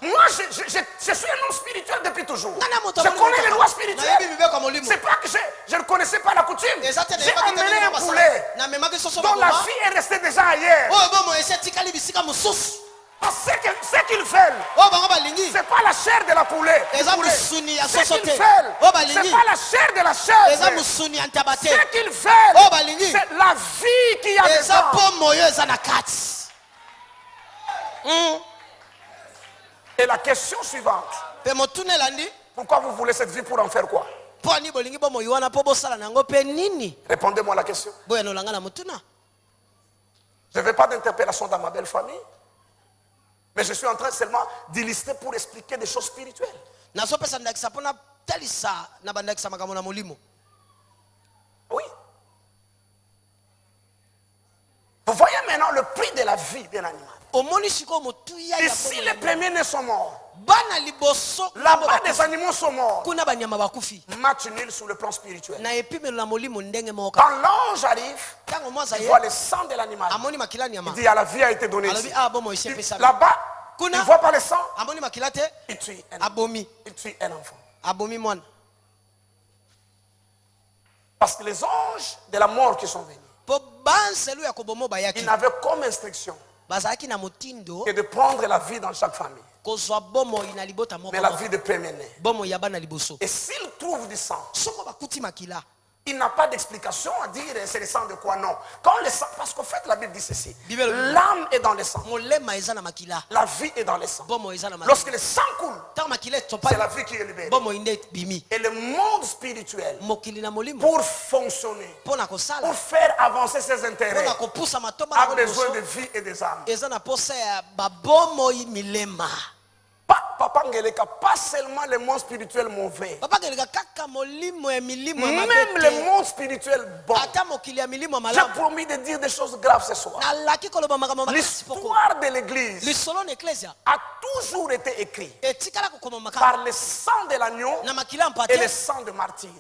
Moi, je suis un homme spirituel depuis toujours. Je connais les lois spirituelles. C'est pas que je ne connaissais pas la coutume. J'ai amené un poulet dont la vie est restée déjà ailleurs. Ce qu'ils veulent, c'est pas la chair de la poulet. Ce qu'ils veulent, c'est pas la chair de la chèvre. Ce qu'ils veulent, c'est la vie qu'il y a dedans. Et la question suivante, pourquoi vous voulez cette vie pour en faire quoi? Répondez-moi la question. Je ne veux pas d'interpellation dans ma belle famille. Mais je suis en train seulement d'illustrer pour expliquer des choses spirituelles. Oui. Vous voyez maintenant le prix de la vie d'un animal. Ici, les premiers-nés sont morts. Là-bas, des animaux sont morts. Match nul sur le plan spirituel. Quand l'ange arrive, il voit le sang de l'animal. Il dit, la vie a été donnée ici. Là-bas, il ne voit pas le sang. Il tue un enfant. Parce que les anges de la mort qui sont venus, ils n'avaient comme instruction que de prendre la vie dans chaque famille. Mais la vie de premier-né. Et s'ils trouvent du sang, Il n'a pas d'explication à dire c'est le sang de quoi, non. Quand le sang, parce qu'en fait la Bible dit ceci, l'âme est dans le sang, la vie est dans le sang. Lorsque le sang coule, c'est la vie qui est libérée. Et le monde spirituel, pour fonctionner, pour faire avancer ses intérêts, a besoin de vie et des âmes. Papa Ngeleka, pas seulement le monde spirituel mauvais, même le monde spirituel bon. J'ai promis de dire des choses graves ce soir. L'histoire de l'église a toujours été écrite par le sang de l'agneau et le sang de martyr.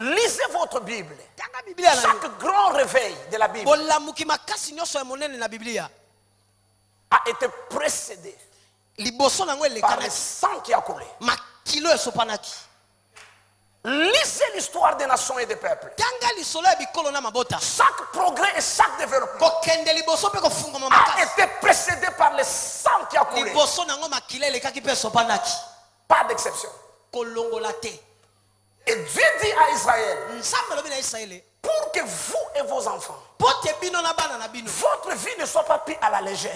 Lisez votre Bible. Chaque grand réveil de la Bible a été précédé par le sang qui a coulé. Lisez l'histoire des nations et des peuples. Chaque progrès et chaque développement a été précédé par le sang qui a coulé. Pas d'exception. Et Dieu dit à Israël, pour que vous et vos enfants, votre vie ne soit pas prise à la légère.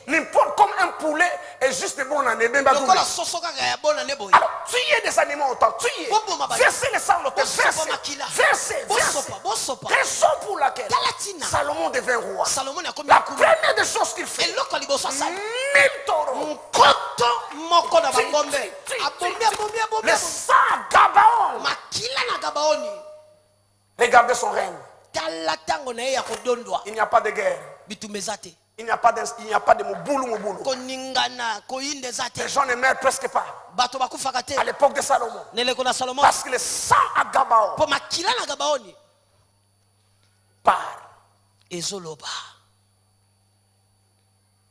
N'importe comme un poulet est juste bon en ébé. Alors, tuez des animaux autant, tuez. Versez le sang autant, versez. Raison pour laquelle Salomon devint roi. La première des choses qu'il fait, 1000 taureaux. Le sang Gabaon. Regardez son règne. Il n'y a pas de guerre. Il n'y a pas de moboulou. Les gens ne meurent presque pas. À l'époque de Salomon. Parce que le sang à Gabaon part.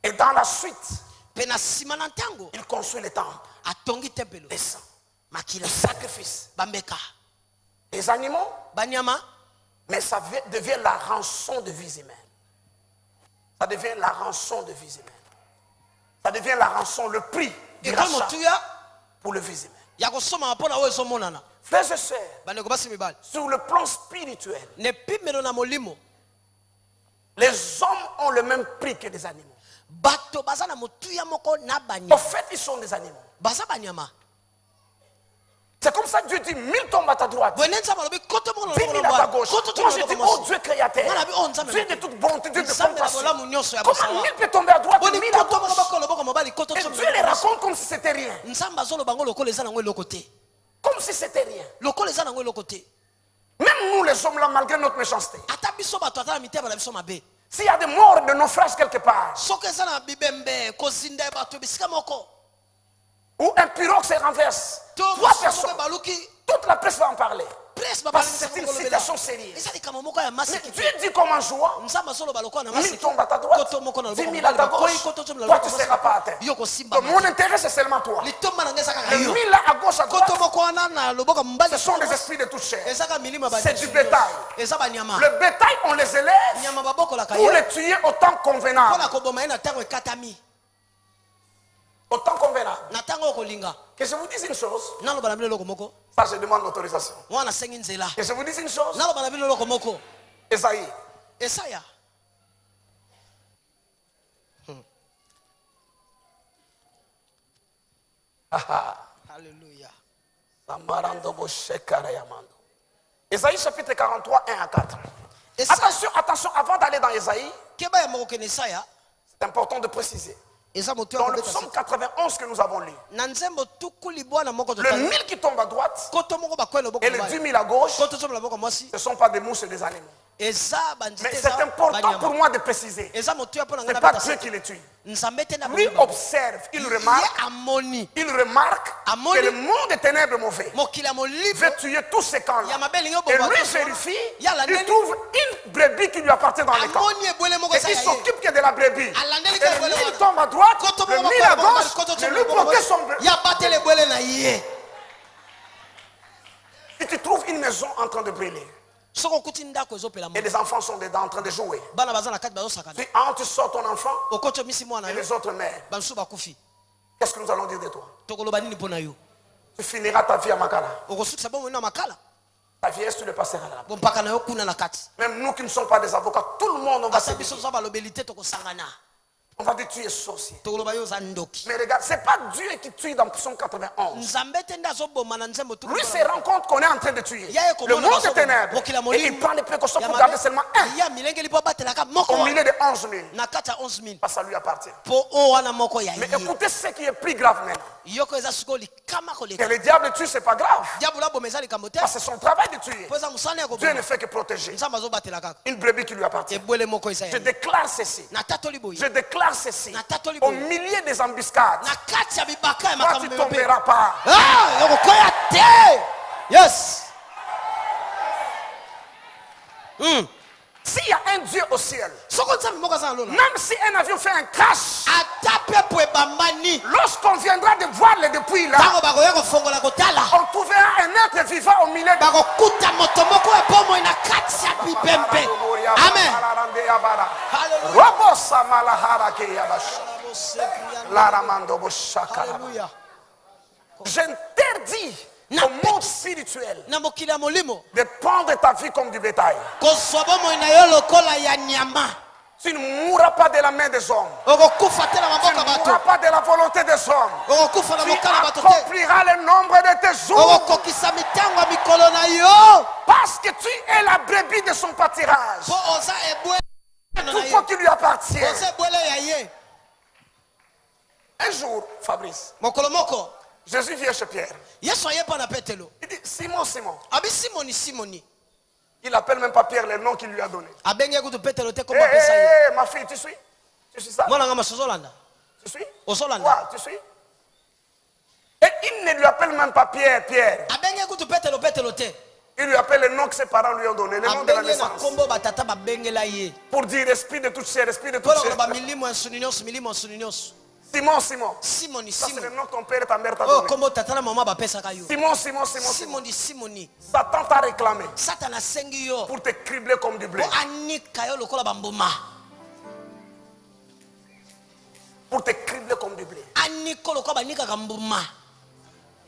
Et dans la suite, il construit le temple. Le sang. Le sacrifice. Les animaux. Mais ça devient la rançon de vie humaine. Ça devient la rançon de vie humaine. Ça devient la rançon, le prix du rachat pour le vie humaine. Frères et sœurs, sur le plan spirituel, les hommes ont le même prix que les animaux. En fait, ils sont des animaux. C'est comme ça que Dieu dit 1000 tombent à ta droite, 10 000 à ta gauche. Moi je dis, oh Dieu créateur, Dieu de toute bonté, Dieu de compassion. Comment 1000 peut tomber à droite, 1000 à gauche? Et Dieu les raconte comme si c'était rien. Comme si c'était rien. Même nous les hommes là, malgré notre méchanceté, s'il y a des morts de naufrage quelque part, ou un pirogue se renverse, 3 personnes, toute la presse va en parler. Parce que c'est une situation sérieuse. Mais Dieu dit comme en jouant, 1000 tombent à ta droite, 10 000 à ta gauche, toi tu ne seras pas à terre. Donc mon intérêt c'est seulement toi. Les 1000 là à gauche, à droite, ce sont des esprits de toute chair. C'est du bétail. Le bétail on les élève pour les tuer autant convenable. Autant convenable. Que je vous dise une chose. Ça, je demande l'autorisation. Que je vous dise une chose. Esaïe. Alléluia. Esaïe chapitre 43, 1 à 4. Attention, avant d'aller dans Esaïe, c'est important de préciser. Dans le psaume 91 que nous avons lu, le 1000 qui tombe à droite et le 10 000 à gauche, ce ne sont pas des mouches et des animaux. Mais c'est important pour moi de préciser. Ce n'est pas Dieu qui les tue. Lui observe, il remarque que le monde des ténèbres mauvais veut tuer tous ces camps-là. Et lui vérifie, il trouve une brebis qui lui appartient dans les camps. Et il s'occupe que de la brebis. Et le 1000 tombe à droite, le 1000 à gauche, et lui protège son brebis. Et tu trouves une maison en train de brûler. Et les enfants sont dedans en train de jouer. Puis tu sors ton enfant et les autres mères. Qu'est-ce que nous allons dire de toi? Tu finiras ta vie à Makala. Ta vieillesse, tu le passeras là-bas. Même nous qui ne sommes pas des avocats, tout le monde, on va se dire. On va dire tu es sorcier. Mais regarde, ce n'est pas Dieu qui tue dans Psaume 91. Lui se rend compte qu'on est en train de tuer. Le monde est ténèbres. Et il prend les précautions pour garder seulement un. Au milieu de 11 000. Parce que ça lui appartient. Mais écoutez ce qui est plus grave maintenant. Que le diable tue, ce n'est pas grave. Parce que c'est son travail de tuer. Dieu ne fait que protéger. Une brebis qui lui appartient. Je déclare ceci. Je déclare ceci. Au milieu des embuscades, toi tu ne tomberas pas. Yes. S'il y a un Dieu au ciel, même si un avion fait un crash, lorsqu'on viendra de voir les depuis là, on trouvera un être vivant au milieu de Amen. J'interdis au monde spirituel de prendre ta vie comme du bétail. Tu ne mourras pas de la main des hommes. Tu ne mourras pas de la volonté des hommes. Tu accompliras le nombre de tes jours. Parce que tu es la brebis de son pâturage. Tout ce qui lui appartient. Un jour, Fabrice, Jésus vient chez Pierre. Il dit Simon, Simon. Il appelle même pas Pierre le nom qu'il lui a donné. Ma fille, tu suis? Tu suis ça? Tu suis? Quoi? Tu suis? Et il ne lui appelle même pas Pierre. Il lui appelle le nom que ses parents lui ont donné, le nom de la naissance. Pour dire esprit de toute chair, esprit de toute chair. Simon. Ça c'est le nom que ton père et ta mère t'ont donné. Simon. Satan t'a réclamé pour te cribler comme du blé. Pour te cribler comme du blé.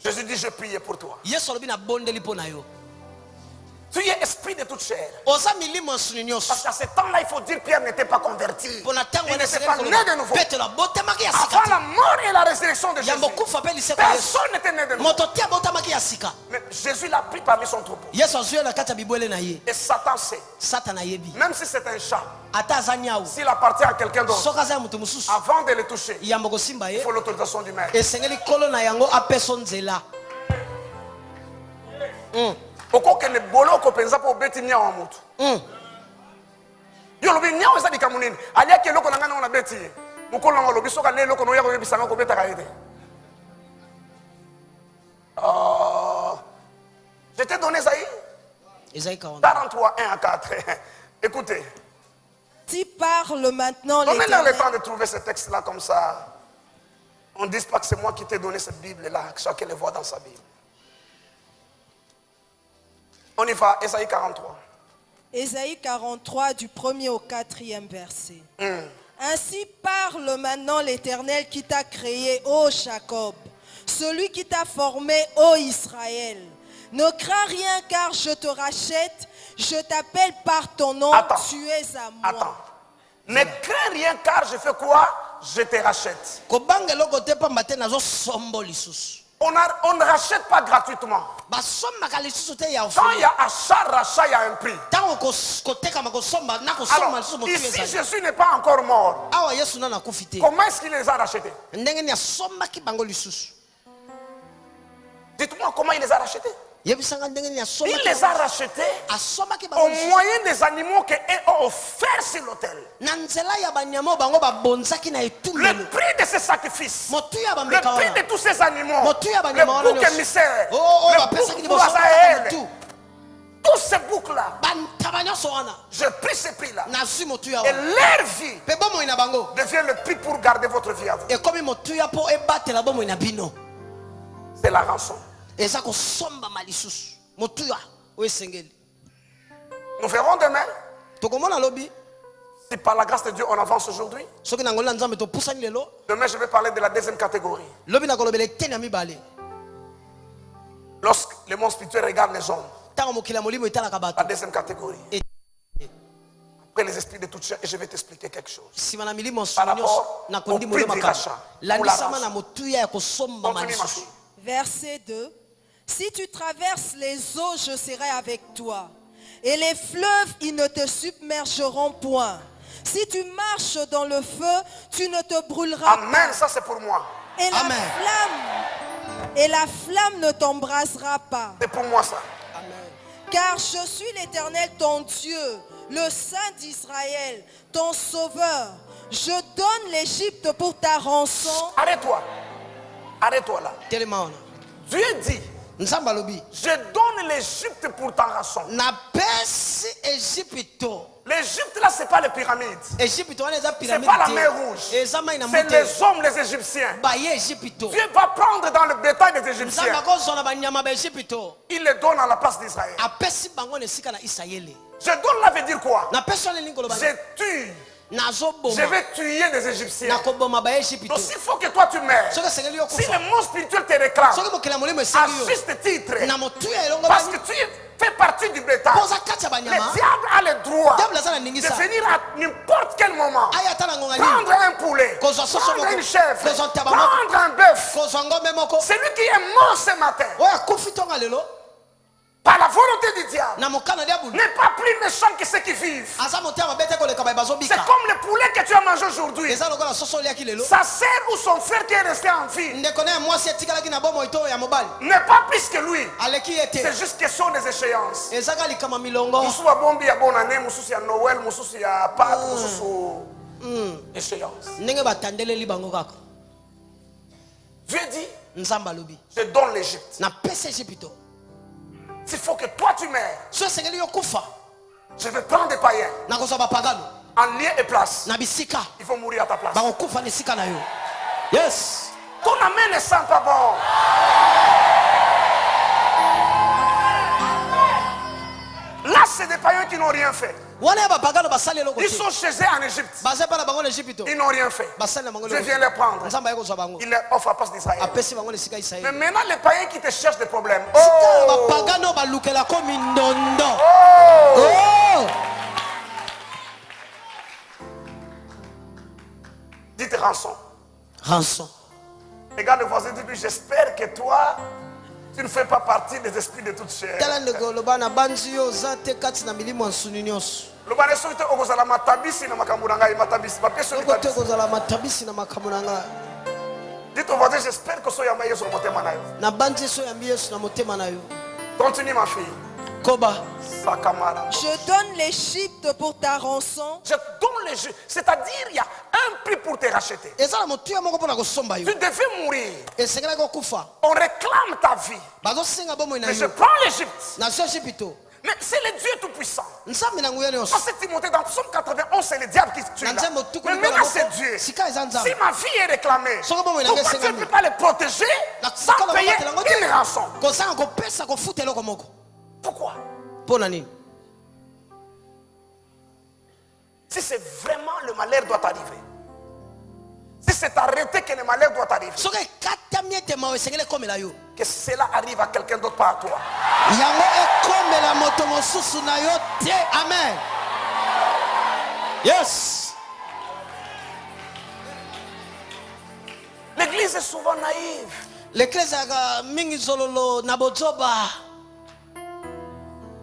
Jésus dit, je prie pour toi. Tu es esprit de toute chair. Parce qu'à ce temps-là, il faut dire Pierre n'était pas converti. Il n'était pas né de nouveau. Avant la mort et la résurrection de Jésus, personne n'était né de nouveau. Mais Jésus l'a pris parmi son troupeau. Et Satan sait. Même si c'est un chat, s'il appartient à quelqu'un d'autre, avant de le toucher, il faut l'autorisation du maître. Oko que ne bolo ko penza po beti nya wa mutu. Yo lobi nya wa sa dikamunini. Ali ake loko nanga na beti. Mukolo ngo lobi soka le loko no ya ko bisanga ko beta kaide. Je t'ai donné Isaïe 43 1 à 4. Écoutez. Tu parles maintenant. Donnez-leur le temps de trouver ce texte là comme ça. On ne dise pas que c'est moi qui t'ai donné cette Bible là, que chacun le voit dans sa Bible. On y va, Ésaïe 43. Ésaïe 43 du 1er au 4e verset. Ainsi parle maintenant l'Éternel qui t'a créé, ô Jacob, celui qui t'a formé, ô Israël. Ne crains rien car je te rachète, je t'appelle par ton nom, tu es à moi. Attends. Ne crains rien car je fais quoi? Je te rachète. On ne rachète pas gratuitement. Quand il y a achat, rachat, il y a un prix. Alors, ici, Jésus n'est pas encore mort. Comment est-ce qu'il les a rachetés? Dites-moi comment il les a rachetés. Il les a rachetés au moyen des animaux qu'ils ont offerts sur l'autel. Le prix de ces sacrifices, le prix de tous ces animaux, le bouc émissaire, le bouc Azaël, tous ces boucs-là, je prie ces prix-là. Et leur vie devient le prix pour garder votre vie à vous. C'est la rançon. Nous verrons demain. Si par la grâce de Dieu on avance aujourd'hui, demain je vais parler de la deuxième catégorie. Lorsque le monde spirituel regarde les hommes, la deuxième catégorie. Après les esprits de toute chair, et je vais t'expliquer quelque chose. Par rapport au prix du rachat. Verset 2. Si tu traverses les eaux, je serai avec toi. Et les fleuves, ils ne te submergeront point. Si tu marches dans le feu, tu ne te brûleras pas. Amen, ça c'est pour moi. Et la flamme ne t'embrasera pas. C'est pour moi ça. Amen. Car je suis l'Éternel ton Dieu, le Saint d'Israël, ton Sauveur. Je donne l'Égypte pour ta rançon. Arrête-toi. Arrête-toi là. Dieu dit, je donne l'Égypte pour ta rançon. L'Égypte là, c'est pas les pyramides. C'est pas la mer rouge. C'est les hommes, les Égyptiens. Dieu va prendre dans le bétail des Égyptiens. Il les donne à la place d'Israël. Je donne là veut dire quoi? Je tue. Je vais tuer des Égyptiens. Donc s'il faut que toi tu meurs, si le monde spirituel te réclame, à juste titre, parce que tu fais partie du bétail, le diable a le droit de venir à n'importe quel moment prendre un poulet, prendre une chèvre, prendre un bœuf. Celui qui est mort ce matin, par la volonté du diable, n'est pas plus méchant que ceux qui vivent. C'est comme le poulet que tu as mangé aujourd'hui. Sa sœur ou son frère qui est resté en vie n'est pas plus que lui. C'est juste question des échéances. Moussou a bombi à bonne année, moussou à Noël, moussou à Pâques, moussou échéance. Dieu dit, je donne l'Égypte. S'il faut que toi tu meurs, je vais prendre des païens en lieu et place. Il faut mourir à ta place. Yes. Ton amen ne sent pas bon. Là, c'est des païens qui n'ont rien fait. Ils sont chez eux en Égypte. Ils n'ont rien fait. Je viens les prendre. Ils les offrent à la place d'Israël. Mais maintenant, les païens qui te cherchent des problèmes. Oh! Dites rançon. Rançon. Regarde le voisin, dis-lui, j'espère que toi, tu ne fais pas partie des esprits de toute chair. Dites au voisin, j'espère que soyez meilleur sur le motema na yo. Continue ma fille. Je donne l'Égypte pour ta rançon. Je donne l'Égypte. C'est-à-dire, il y a un prix pour te racheter. Tu devais mourir. On réclame ta vie. Mais je prends l'Égypte. Mais c'est le Dieu Tout-Puissant. Parce que Timothée dans Psaume 91, c'est le diable qui tue. Mais maintenant c'est Dieu. Si ma vie est réclamée, pourquoi tu ne peux pas le protéger sans payer une rançon? Pourquoi? Si c'est vraiment le malheur doit arriver, si c'est arrêté que le malheur doit arriver, que cela arrive à quelqu'un d'autre, pas à toi. Amen. Yes. L'église est souvent naïve.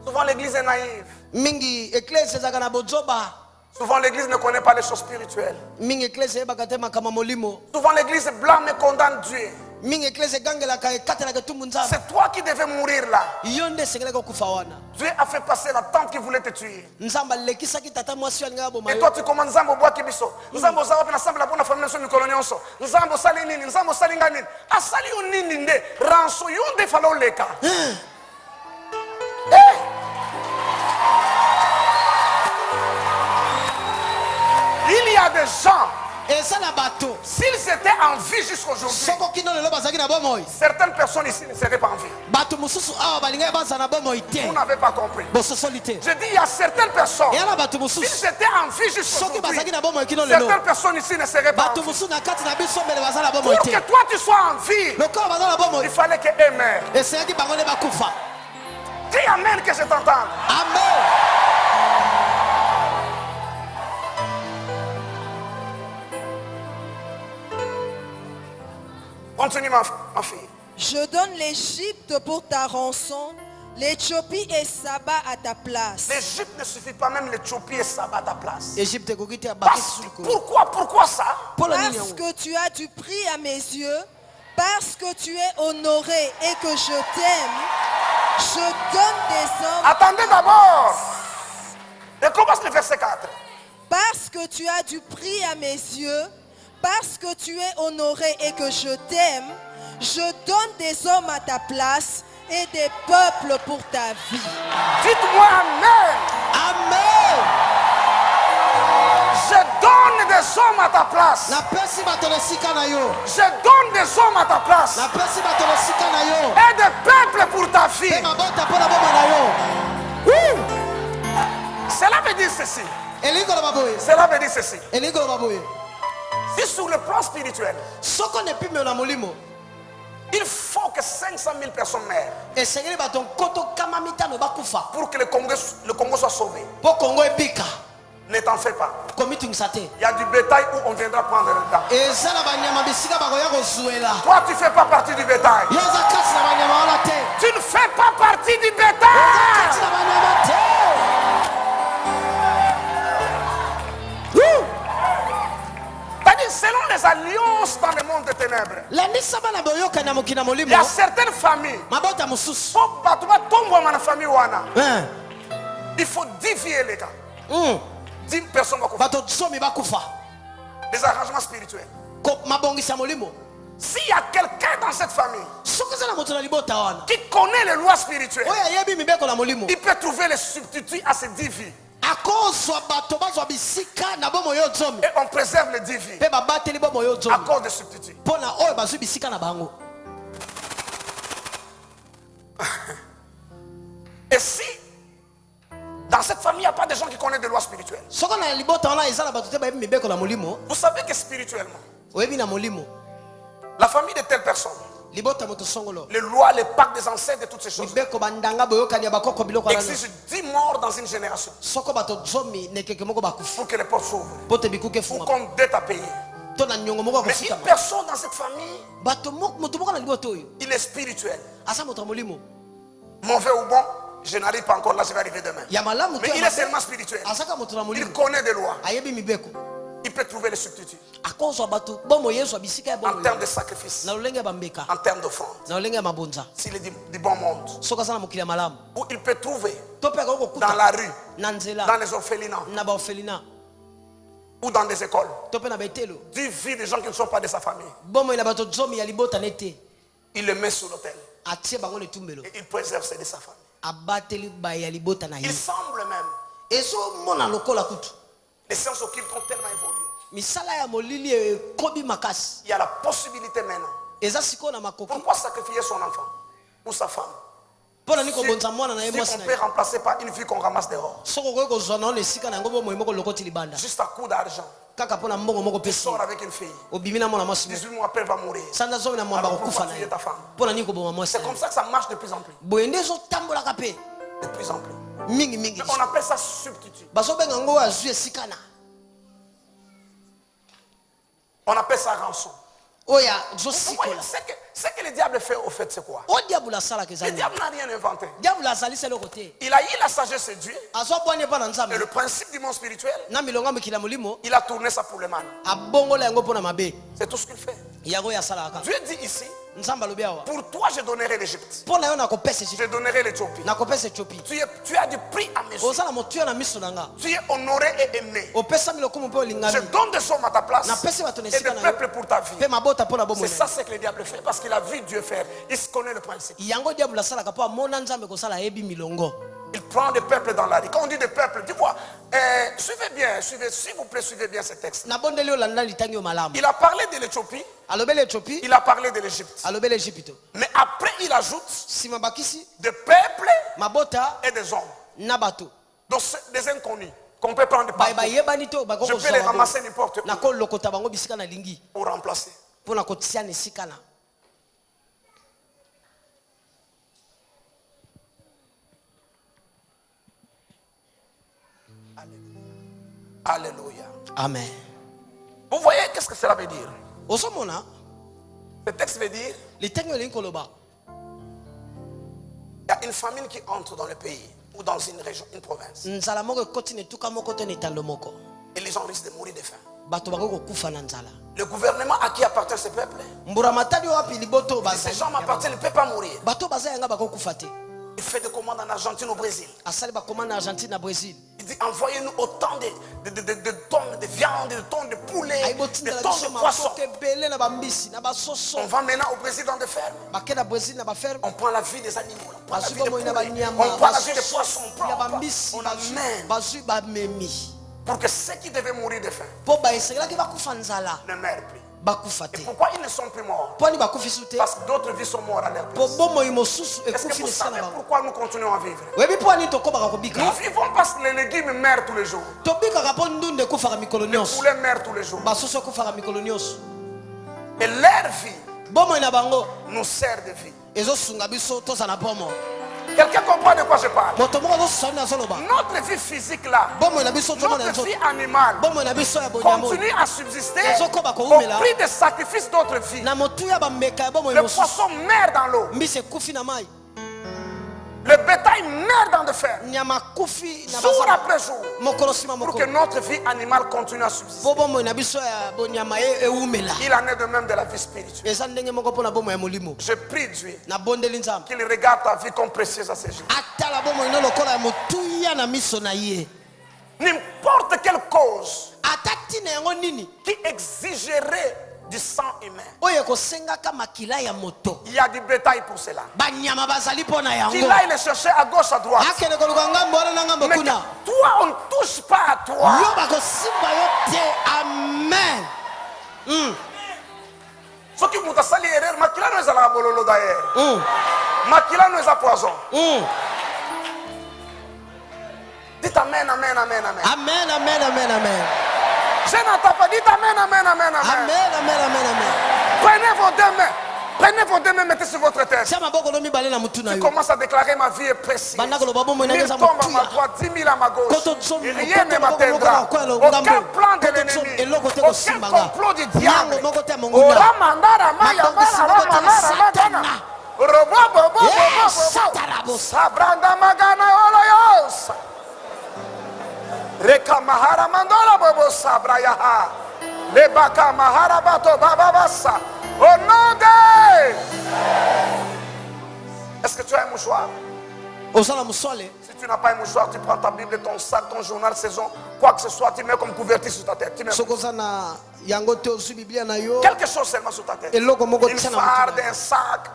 Souvent l'église est naïve. Souvent l'église ne connaît pas les choses spirituelles. Souvent l'église blâme et condamne Dieu. C'est toi qui devais mourir là. Dieu a fait passer la tante qui voulait te tuer. Et toi tu commandes Nzambo bois kibiso. Nzambo za wapi na samba la bonne famille sur Mikolo nyonso. Nzambo sali nini, Nzambo sali ngani. Asali unini nde ranso yonde falo leka. Il y a des gens S'ils étaient en vie jusqu'aujourd'hui, certaines personnes ici ne seraient pas en vie. Vous n'avez pas compris. Je dis, il y a certaines personnes, s'ils étaient en vie jusqu'aujourd'hui, certaines personnes ici ne seraient pas en vie. Pour que toi tu sois en vie, il fallait que eux meurent. Dis amen que je t'entende. Amen. Continue ma fille. Je donne l'Égypte pour ta rançon, l'Éthiopie et Saba à ta place. L'Égypte ne suffit pas, même l'Éthiopie et Saba à ta place. Pourquoi ça? Parce que tu as du prix à mes yeux, parce que tu es honoré et que je t'aime, je donne des hommes. Attendez d'abord. Et commence le verset 4. Parce que tu as du prix à mes yeux, parce que tu es honoré et que je t'aime, je donne des hommes à ta place et des peuples pour ta vie. Dites-moi amen. Amen. Je donne des hommes à ta place. Je donne des hommes à ta place. Et des peuples pour ta vie. Cela veut dire ceci. Cela veut dire ceci. Si sur le plan spirituel, il faut que 500 000 personnes meurent pour que le Congo soit sauvé. Ne t'en fais pas. Il y a du bétail où on viendra prendre le temps. Toi, tu ne fais pas partie du bétail. Tu ne fais pas partie du bétail. Selon les alliances dans le monde des ténèbres, il y a certaines familles. Il faut 10 vies les gars. 10 personnes. Des arrangements spirituels. S'il y a quelqu'un dans cette famille qui connaît les lois spirituelles, il peut trouver les substituts à ces 10 vies. Et on préserve les 10 vies à cause des substituts. Et si dans cette famille il n'y a pas de gens qui connaissent des lois spirituelles, vous savez que spirituellement, la famille de telle personne, les lois, les pactes des ancêtres et toutes ces choses exigent 10 morts dans une génération pour que les portes s'ouvrent, pour qu'on dette à payer. Mais une personne dans cette famille, il est spirituel. Mauvais ou bon, je n'arrive pas encore là, je vais arriver demain. Mais il est seulement spirituel. Il connaît des lois. Il peut trouver les substituts en termes de sacrifice, en termes d'offrande. S'il est du bon monde, où il peut trouver dans la rue, dans les orphelinats ou dans des écoles, 10 vies de gens qui ne sont pas de sa famille. Il les met sur l'autel et il préserve ceux de sa famille. Il semble même, les sciences occultes ont tellement évolué. Il y a la possibilité maintenant. Pourquoi sacrifier son enfant ou sa femme si on peut remplacer par une vie qu'on ramasse dehors, juste à coup d'argent? Tu sors avec une fille, 18 mois après elle va mourir. Alors pourquoi tuer ta femme? C'est comme ça que ça marche de plus en plus. De plus en plus. Mais on appelle ça substitut. On appelle ça rançon. Ce que le diable fait au fait, c'est quoi? Le diable n'a rien inventé. Il a eu la sagesse de Dieu. Et le principe du monde spirituel, il a tourné ça pour le mal. C'est tout ce qu'il fait. Dieu dit ici, pour toi je donnerai l'Égypte, je donnerai l'Éthiopie. Tu as du prix à mes yeux. Tu es honoré et aimé. Je donne des hommes à ta place et des peuples pour ta vie. C'est ça ce que le diable fait, parce qu'il a vu Dieu faire. Il se connaît le principe. Il Il prend des peuples dans la rue. Quand on dit des peuples, tu vois, suivez bien, s'il vous plaît, suivez bien ce texte. Il a parlé de l'Éthiopie. Il a parlé de l'Égypte. Mais après, il ajoute des peuples et des hommes. Donc, des inconnus qu'on peut prendre partout. Je peux les ramasser n'importe où pour remplacer. Alléluia. Amen. Vous voyez qu'est-ce que cela veut dire? Le texte veut dire il y a une famine qui entre dans le pays ou dans une région, une province. Et les gens risquent de mourir de faim. Le gouvernement à qui appartient ce peuple? Si ces gens m'appartiennent, ne peuvent pas mourir. Il fait des commandes en Argentine, au Brésil. Il dit envoyez-nous autant de tonnes de viande, de tonnes de poulet, de tonnes de poissons. On va maintenant au Brésil dans des fermes. On prend la vie des animaux, on prend la vie des poulets, on prend la vie des poissons, on amène pour que ceux qui devaient mourir de faim ne meurent plus. Et pourquoi ils ne sont plus morts? Parce que d'autres vies sont mortes à leur place. Est-ce que vous savez pourquoi nous continuons à vivre? Nous vivons parce que les légumes meurent tous les jours. Les poulets meurent tous les jours. Et leur vie nous sert de vie. Quelqu'un comprend de quoi je parle? Notre vie physique là, notre vie animale continue à subsister au prix des sacrifices d'autres vies. Le poisson meurt dans l'eau. Le bétail meurt dans des fermes, jour après jour, pour que notre vie animale continue à subsister. Il en est de même de la vie spirituelle. Je prie Dieu qu'il regarde ta vie comme précieuse à ses yeux. N'importe quelle cause qui exigerait du sang humain, il y a du bétail pour cela. Qu'il aille le chercher à gauche, à droite. Mais toi, on ne touche pas à toi. Amen. Ce qui vous a sali erreur, makila nous a la bololo d'ailleurs. Makila nous a poison. Dites amen, amen, amen, amen. Amen, amen, amen, amen. Je n'entends pas. Dites amen, amen, amen, amen. Amen, amen, amen, amen. Prenez vos deux mains. Prenez vos deux mains, mettez sur votre tête. Tu commences à déclarer ma vie est précieuse. 1000 tombes à ma droite, 10 000 à ma gauche. Et rien ne m'atteindra. Aucun plan de l'ennemi. Aucun complot du diable. Reka mahara mandola bobo sabra yaha. Lebaka mahara bato baba bassa. Au nom de... Est-ce que tu as un mouchoir? Si tu n'as pas un mouchoir, tu prends ta Bible, ton sac, ton journal saison, quoi que ce soit, tu mets comme couverture sur ta tête. Tu mets quelque chose seulement sur ta tête. Une farde, un sac.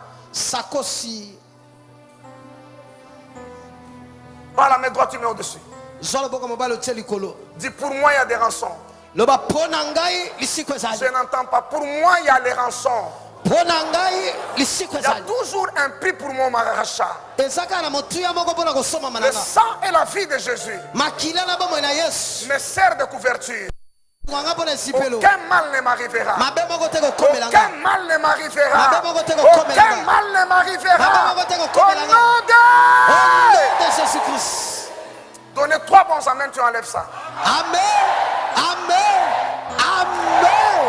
Par la main droite, tu mets au-dessus. Dis pour moi il y a des rançons. Je n'entends pas. Pour moi il y a les rançons. Il y a toujours un prix pour mon maracha. Le sang et la vie de Jésus me sert de couverture. Aucun mal ne m'arrivera. Aucun mal ne m'arrivera. Aucun mal ne m'arrivera. Au nom de Jésus-Christ. Donnez 3 bons amens, tu enlèves ça. Amen. Amen. Amen.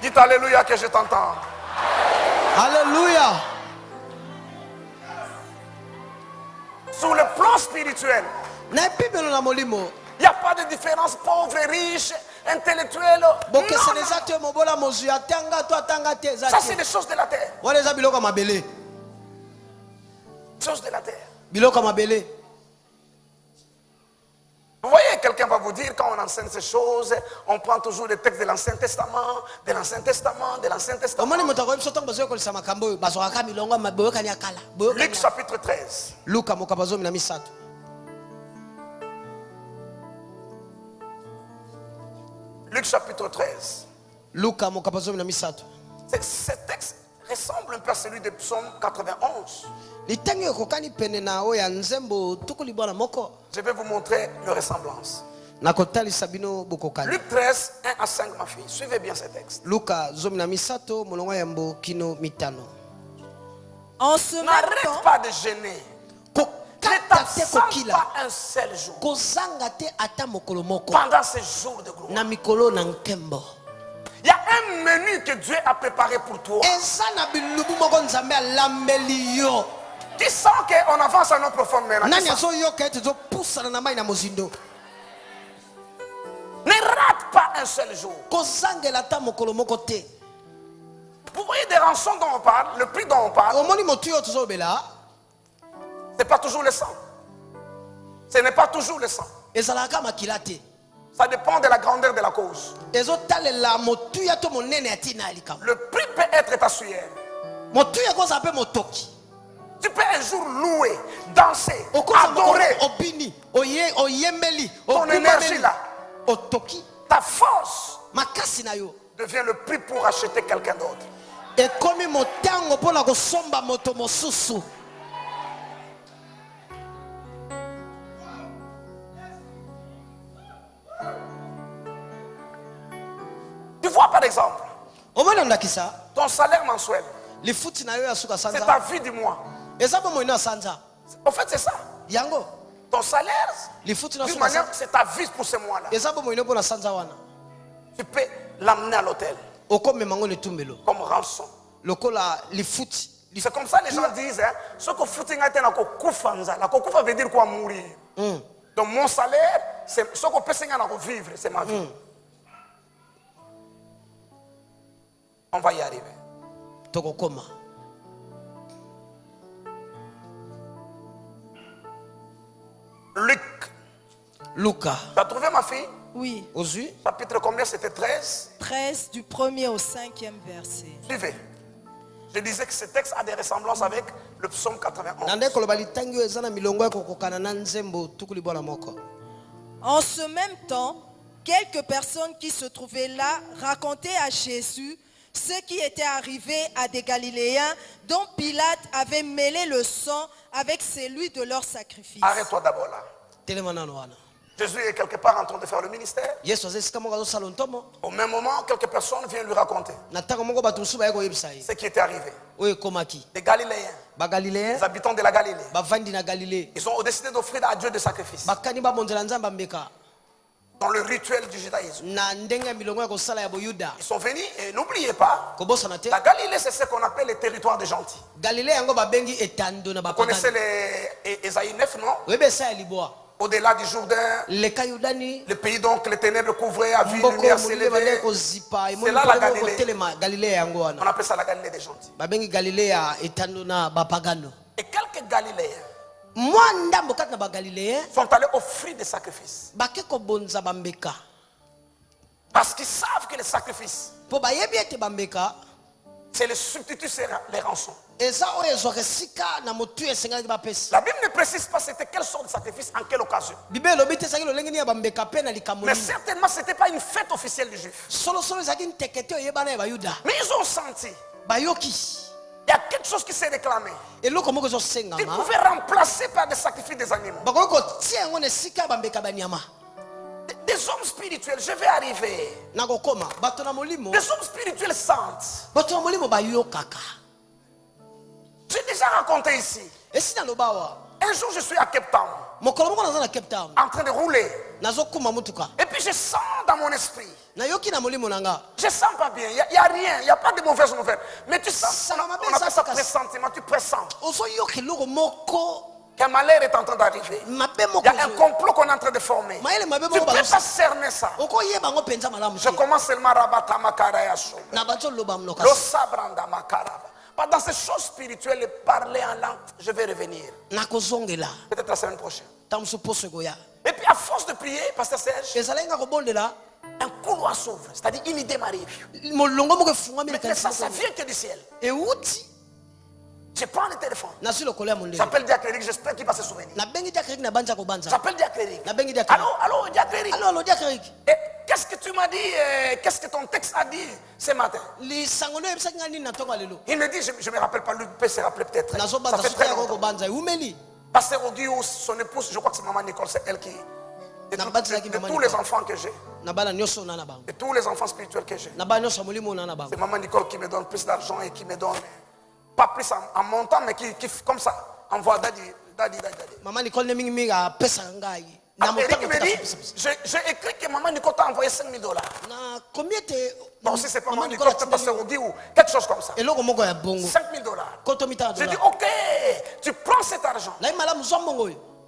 Dites alléluia que je t'entends. Alléluia. Sur le plan spirituel, il n'y a pas de différence pauvre et riche, intellectuel. Non. Ça c'est des choses de la terre. Choses de la terre. Vous voyez, quelqu'un va vous dire, quand on enseigne ces choses, on prend toujours les textes de l'Ancien Testament, de l'Ancien Testament, de l'Ancien Testament. Luc chapitre 13. Luc chapitre 13. Ce texte ressemble un peu à celui de Psaume 91. Je vais vous montrer leur ressemblance. Luc 13, 1 à 5, ma fille. Suivez bien ce texte. En ce même N'arrête temps, pas de gêner. Ne t'absente pas un seul jour. Pendant ces jours de gloire. Il y a un menu que Dieu a préparé pour toi. Tu sens qu'on avance à notre profondeur. Ne rate pas un seul jour. Vous voyez des rançons dont on parle, le prix dont on parle, ce n'est pas toujours le sang. Ce n'est pas toujours le sang. Ça dépend de la grandeur de la cause. Le prix peut être ta sueur. Tu peux un jour louer, danser, adorer. Ton énergie là, ta force devient le prix pour acheter quelqu'un d'autre. Tu vois par exemple, ton salaire mensuel, c'est ta vie du mois. En fait, c'est ça. Ton salaire, d'une manière, c'est ta vie pour ce mois-là. Tu peux l'amener à l'hôtel comme rançon. C'est comme ça les gens disent, ce que footing a été la kokufa veut dire quoi, mourir. Donc mon salaire, c'est ce que peut vivre, c'est ma vie. On va y arriver. Luc. Tu as trouvé ma fille? oui, Chapitre combien? C'était 13. 13 du 1er au 5e verset. Suivez. Je disais que ce texte a des ressemblances avec le psaume 91. En ce même temps, quelques personnes qui se trouvaient là racontaient à Jésus ce qui était arrivé à des Galiléens dont Pilate avait mêlé le sang avec celui de leur sacrifice. Arrête-toi d'abord là. Jésus est quelque part en train de faire le ministère. Au même moment, quelques personnes viennent lui raconter ce qui était arrivé. Des Galiléens, les habitants de la Galilée, ils ont décidé d'offrir à Dieu des sacrifices dans le rituel du judaïsme. Ils sont venus et n'oubliez pas, la Galilée, c'est ce qu'on appelle les territoires des gentils. Vous connaissez les Ésaïe 9, non? Au-delà du Jourdain, le pays donc les ténèbres couvraient, à vie, lumière s'élevait. C'est là la Galilée. On appelle ça la Galilée des gentils. Et quelques Galiléens sont allés offrir des sacrifices. Parce qu'ils savent que les sacrifices, c'est le substitut, c'est les rançons. La Bible ne précise pas c'était quelle sorte de sacrifice, en quelle occasion. Mais certainement ce n'était pas une fête officielle du juif. Mais ils ont senti, il y a quelque chose qui s'est réclamé. Ils pouvaient remplacer par des sacrifices des animaux. Des hommes spirituels, je vais arriver. Des hommes spirituels sentent. J'ai déjà raconté ici. Un jour, je suis à Cape Town, en train de rouler. Et puis, je sens dans mon esprit. Je sens pas bien. Il n'y a rien. Il n'y a pas de mauvaise nouvelle. Mais tu sens, on appelle ça pressentiment. Tu pressens qu'un malheur est en train d'arriver. Il y a un complot qu'on est en train de former. Tu ne peux pas cerner ça. Je commence seulement à rabattre ma carrière. Dans ces choses spirituelles, parler en langue, je vais revenir. Peut-être la semaine prochaine. Et puis à force de prier, pasteur Serge, un couloir s'ouvre, c'est-à-dire une idée m'arrive. Mais ça vient que du ciel. Je prends le téléphone. J'appelle Diacléric, j'espère qu'il va se souvenir. J'appelle Diacléric. Allô, Diacléric. Et qu'est-ce que tu m'as dit, qu'est-ce que ton texte a dit ce matin? Il me dit, je ne me rappelle pas, lui peut se rappeler peut-être. Ça fait très longtemps. Pasteur Ogui ou son épouse, je crois que c'est maman Nicole, c'est elle qui... De tous les enfants que j'ai, de tous les enfants spirituels que j'ai, c'est maman Nicole qui me donne plus d'argent et qui me donne, pas plus en montant, mais qui comme ça, envoie Daddy. Maman Nicole Eric me dit, j'ai écrit que maman Nicole t'a envoyé $5,000. Bon, si c'est pas maman Nicole, c'est pasteur Ogui ou quelque chose comme ça. $5,000. J'ai dit, ok, tu prends cet argent.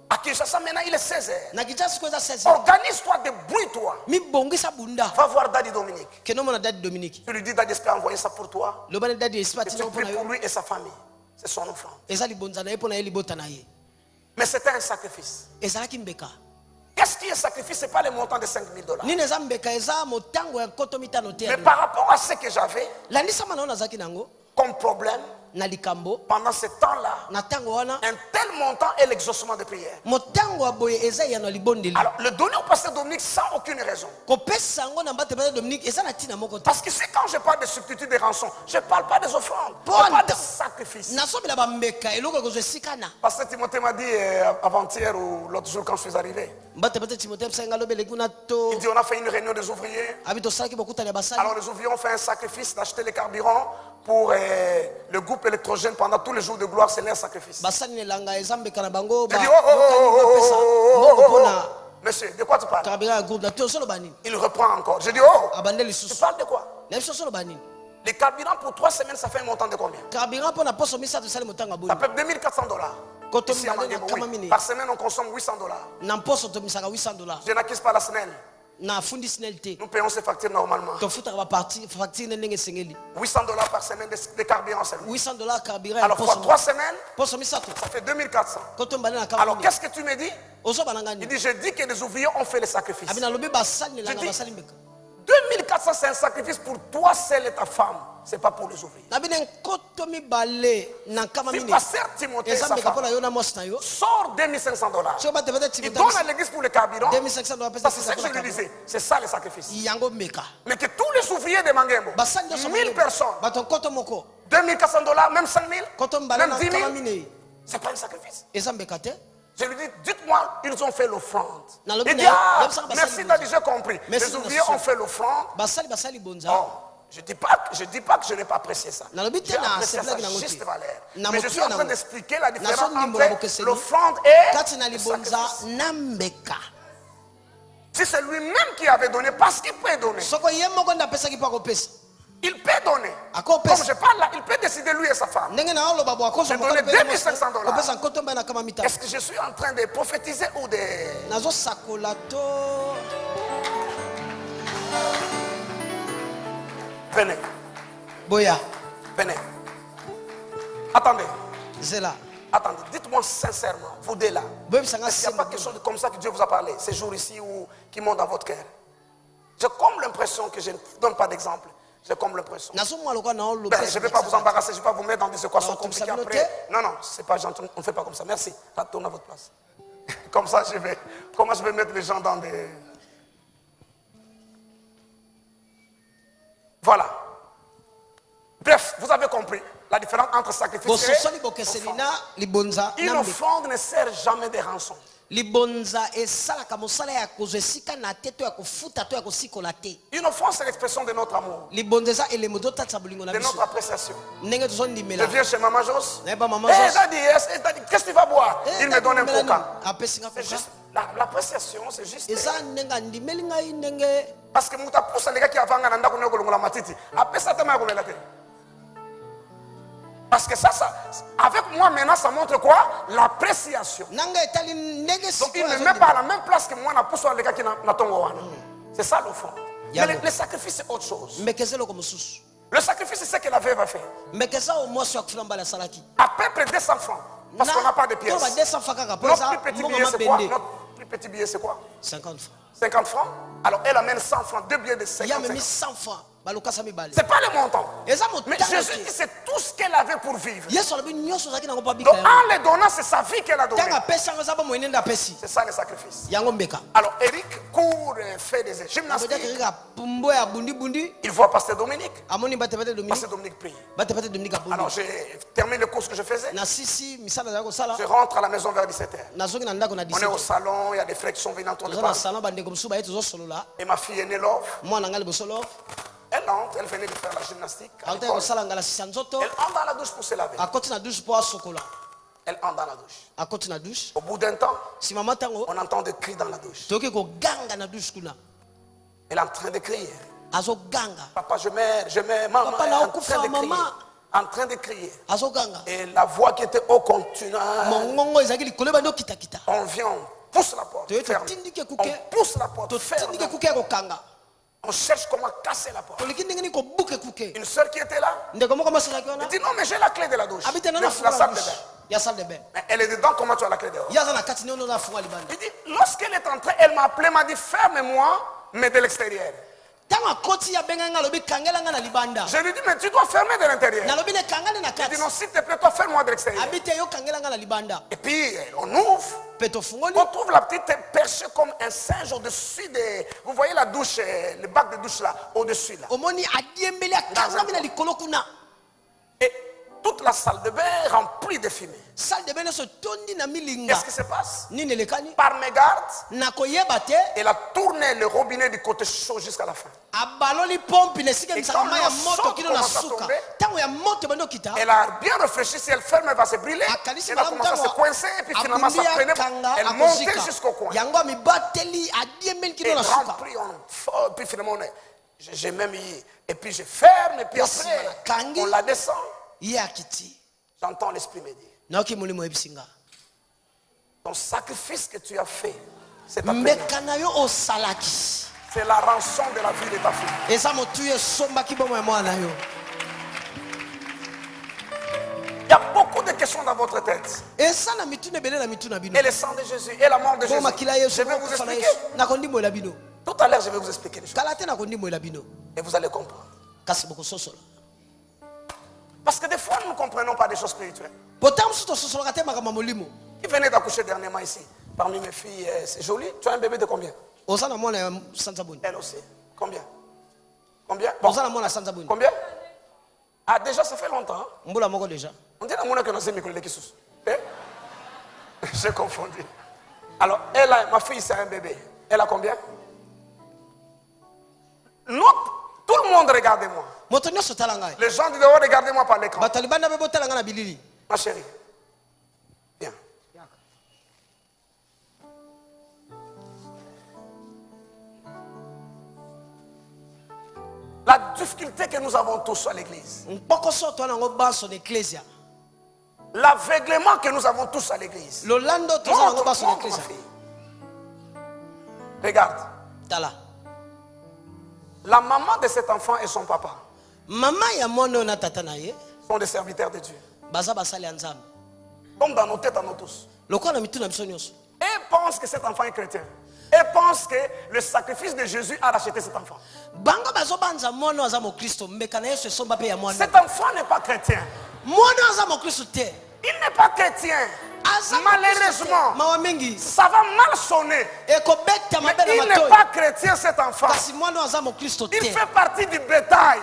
À Kinshasa, maintenant il est 16h. Organise-toi, débrouille-toi. Va voir Daddy Dominique. Tu lui dis, Daddy, j'espère envoyer ça pour toi. Et tu pries pour lui et sa famille. C'est son offrande. Mais c'était un sacrifice. Qu'est-ce qui est sacrifice? Ce n'est pas le montant de $5,000. Mais par rapport à ce que j'avais comme problème, pendant ce temps-là, un tel montant est l'exaucement de prière. Alors, le donner au pasteur Dominique sans aucune raison. Parce que c'est quand je parle de substitut de rançon, je ne parle pas des offrandes, je parle des sacrifices. Pasteur Timothée m'a dit avant-hier ou l'autre jour quand je suis arrivé. Il dit, on a fait une réunion des ouvriers. Alors les ouvriers ont fait un sacrifice d'acheter les carburants pour le groupe électrogène pendant tous les jours de gloire, c'est leur sacrifice. J'ai dit, monsieur, de quoi tu parles? Il reprend encore. J'ai dit, tu parles de quoi? Les carburants pour 3 semaines, ça fait un montant de combien? Ça fait $2,400. Ici à Manguebo, oui. Par semaine, on consomme $800. Je n'acquise pas la SNEL. Nous payons ces factures normalement. $800 par semaine de carburant seulement. Alors pour 3 semaines, ça fait $2,400. Alors qu'est-ce que tu me dis? Il dit, je dis que les ouvriers ont fait les sacrifices. Je dis, $2,400 c'est un sacrifice pour toi seul et ta femme. Ce n'est pas pour les ouvriers. Si pasteur Timothée sa femme sort $2,500, il donne à l'église pour le carburant. C'est ce que je lui disais. C'est ça le sacrifice. Mais que tous les ouvriers de Manguebo, 1000 personnes, $2,400, même 5,000, même 10,000, c'est pas un sacrifice. Je lui dis, dites-moi, ils ont fait l'offrande. Il dit, merci Daddy, j'ai compris. Les ouvriers ont fait l'offrande. Je ne dis pas que je n'ai pas apprécié ça. J'ai apprécié sa juste valeur. Mais je suis en train d'expliquer la différence entre l'offrande et le sacrifice. Si c'est lui-même qui avait donné, parce qu'il peut donner. Il peut donner. Comme je parle là, il peut décider lui et sa femme. J'ai donné $2,500. Est-ce que je suis en train de prophétiser ou de... Venez. Venez. Attendez. Attendez, dites-moi sincèrement, vous deux là. Est-ce qu'il n'y a pas quelque chose comme ça que Dieu vous a parlé ces jours ici ou qui monte dans votre cœur? J'ai comme l'impression que je ne donne pas d'exemple. J'ai comme l'impression. Je ne vais pas vous embarrasser, je ne vais pas vous mettre dans des équations compliquées après. Non, c'est pas gentil, on ne fait pas comme ça. Merci. Retournez à votre place. Comme ça, comment je vais mettre les gens dans des... Voilà. Bref, vous avez compris la différence entre sacrifice et offrande. Une offrande ne sert jamais de rançon. Une offrande, c'est l'expression de notre amour, de notre appréciation. Je viens chez Maman Jos. Daddy, qu'est-ce que tu vas boire? Il me donne un coca. C'est juste l'appréciation, c'est juste. Parce que muta poussa les gars qui avant ngana ndako nyoko longola matiti. Après ça te m'a komela te. Parce que ça avec moi maintenant ça montre quoi? L'appréciation. Donc il ne met pas à la même place que moi na poussa les gars qui na tongo wana. C'est ça l'offrande. Mais le sacrifice c'est autre chose. Le sacrifice c'est ce que la veuve a fait. À peu près 200 francs. Parce qu'on n'a pas de pièces. Notre plus petit billet, c'est quoi? Notre plus petit billet, c'est quoi? 50 francs. 50 francs. Alors elle amène 100 francs, 2 billets de 50 francs. Il y a 100 francs. C'est pas le montant. Mais Jésus dit c'est tout ce qu'elle avait pour vivre. Donc en les donnant, c'est sa vie qu'elle a donnée. C'est ça le sacrifice. Alors Eric court et fait des gymnastiques. Il voit Pasteur Dominique. Pasteur Dominique prie. Alors j'ai terminé le cours que je faisais. Je rentre à la maison vers 17h. On est au salon, il y a des frères qui sont venus entendre parler. Et ma fille aînée Love. Elle entre, elle venait de faire la gymnastique. Elle entre dans la douche pour se laver. Elle entre dans la douche. Au bout d'un temps, on entend des cris dans la douche. Elle est en train de crier. Papa, je meurs, maman, en train de crier. Et la voix qui était au continent, on vient, on pousse la porte, ferme. On pousse la porte, ferme. On cherche comment casser la porte. Une soeur qui était là, elle dit non, mais j'ai la clé de la douche. La salle de bain. Mais elle est dedans, comment tu as la clé dehors? Il dit, lorsqu'elle est entrée, elle m'a appelé, m'a dit ferme-moi, mais de l'extérieur. Je lui dis, mais tu dois fermer de l'intérieur. Il dit non, s'il te plaît, toi ferme-moi de l'extérieur. Et puis on ouvre. On trouve la petite perchée comme un singe au-dessus des... Vous voyez la douche, le bac de douche là, au-dessus là. Et toute la salle de bain remplie de fumée. Qu'est-ce qui se passe? Par mégarde, elle a tourné le robinet du côté chaud jusqu'à la fin. Et quand l'eau chaude commence à tomber, elle a bien réfléchi, si elle ferme, elle va se brûler. Elle a commencé à se coincer, et puis finalement ça prenait, elle montait jusqu'au coin. Et rempli, puis finalement, j'ai même eu, et puis je ferme, et puis après, on la descend. J'entends l'esprit me dire, ton sacrifice que tu as fait, c'est ta première. C'est la rançon de la vie de ta fille. Il y a beaucoup de questions dans votre tête. Et le sang de Jésus, et la mort de Jésus. Je vais vous expliquer. Tout à l'heure, je vais vous expliquer les choses. Et vous allez comprendre. Parce que des fois, nous ne comprenons pas des choses spirituelles. Qui venait d'accoucher dernièrement ici? Parmi mes filles, c'est joli. Tu as un bébé de combien? Elle aussi. Combien? Combien? Bon. Combien? Ah, déjà, ça fait longtemps. On dit que nous sommes Mikoulé-Kissous. J'ai confondu. Alors, elle a, ma fille, c'est un bébé. Elle a combien? Tout le monde regarde moi. Les gens du dehors, regardez-moi par l'écran. Ma chérie, viens. La difficulté que nous avons tous à l'église, l'aveuglement que nous avons tous à l'église, regarde. La maman de cet enfant et son papa sont des serviteurs de Dieu. Comme dans nos têtes à nous tous. Et pensent que cet enfant est chrétien. Et pensent que le sacrifice de Jésus a racheté cet enfant. Cet enfant n'est pas chrétien. Il n'est pas chrétien. Malheureusement, ça va mal sonner. Mais il n'est pas chrétien, cet enfant. Il fait partie du bétail.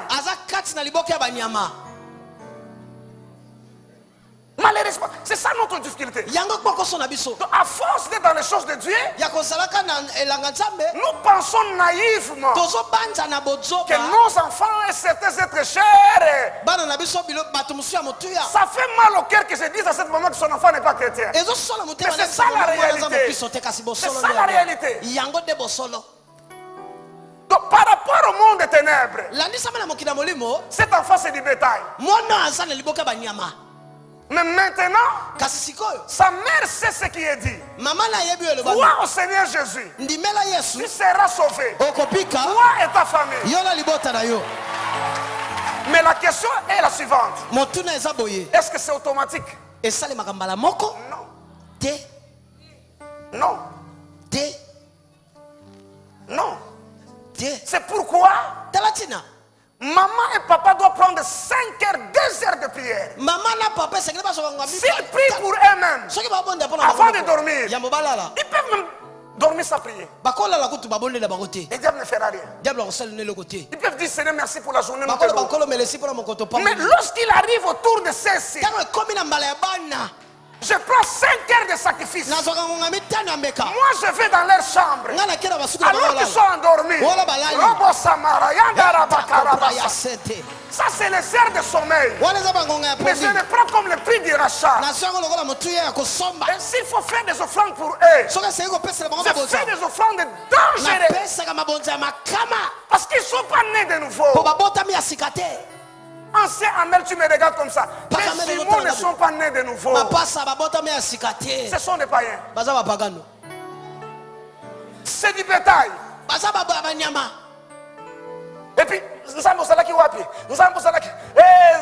Malheureusement, c'est ça notre difficulté. Donc, à force d'être dans les choses de Dieu, nous pensons naïvement que nos enfants et certains êtres chers, ça fait mal au cœur que je dise à cette maman que son enfant n'est pas chrétien. Mais c'est ça la réalité. C'est ça la réalité. Donc, par rapport au monde des ténèbres, cet enfant c'est du bétail. Mais maintenant, sa mère sait ce qui est dit. Crois au Seigneur Jésus. Tu seras sauvé. Toi et ta famille. Mais la question est la suivante. Est-ce que c'est automatique? Et ça, les makambala moko? Non. Te. Non. Te. Non. Te. C'est pourquoi Talatina. maman et papa doivent prendre 5 heures, 2 heures de prière. Maman n'a pas peur, c'est que les gens S'ils prient pour eux-mêmes, avant de dormir, ils peuvent même dormir sans prier. Le diable ne fera rien. Ils peuvent dire Seigneur, merci pour la journée. Mais lorsqu'il arrive autour de ceci, je prends 5 heures de sacrifice. Moi, je vais dans leur chambre. Alors qu'ils sont endormis. Ça, c'est les heures de sommeil. Mais je les prends comme le prix du rachat. Et s'il faut faire des offrandes pour eux, je fais des offrandes dangereuses. Parce qu'ils ne sont pas nés de nouveau. Ancien Amel, tu me regardes comme ça. Les jumeaux ne sont pas nés de nouveau. Ce sont des païens. C'est du bétail. Et puis, Nzambo Salaki Wapi. Nzambo Salaki.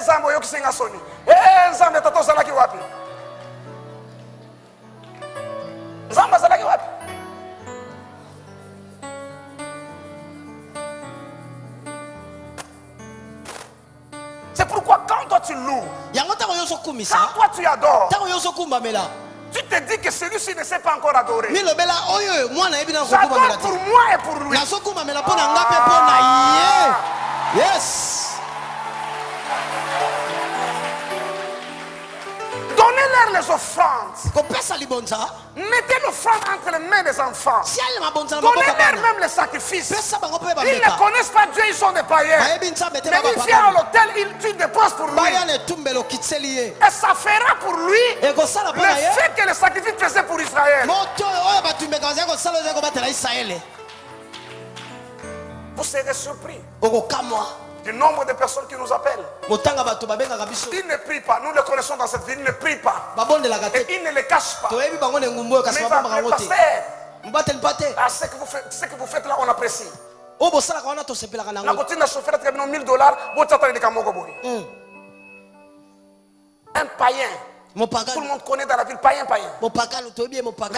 Nzambo Yokisinga Soni. Nzambo Tato Salaki Wapi. Nzambo Salaki Wapi. C'est pourquoi quand toi tu loues, quand toi tu adores, tu te dis que celui-ci ne s'est pas encore adoré. J'adore pour moi et pour lui. Yes. Donnez-leur les offrandes. Mettez l'offrande entre les mains des enfants. Donnez-leur même les sacrifices. Ils ne connaissent pas Dieu, ils sont des païens. Mais il vient à l'hôtel, tu déposes pour lui. Et ça fera pour lui le fait que le sacrifice faisait pour Israël. Vous serez surpris du nombre de personnes qui nous appellent. Ils ne prient pas. Nous le connaissons dans cette vie. Ils ne prient pas. Et ils ne le cachent pas. Mais ce que vous faites là, on apprécie. Un païen. Tout le monde connaît dans la ville païen.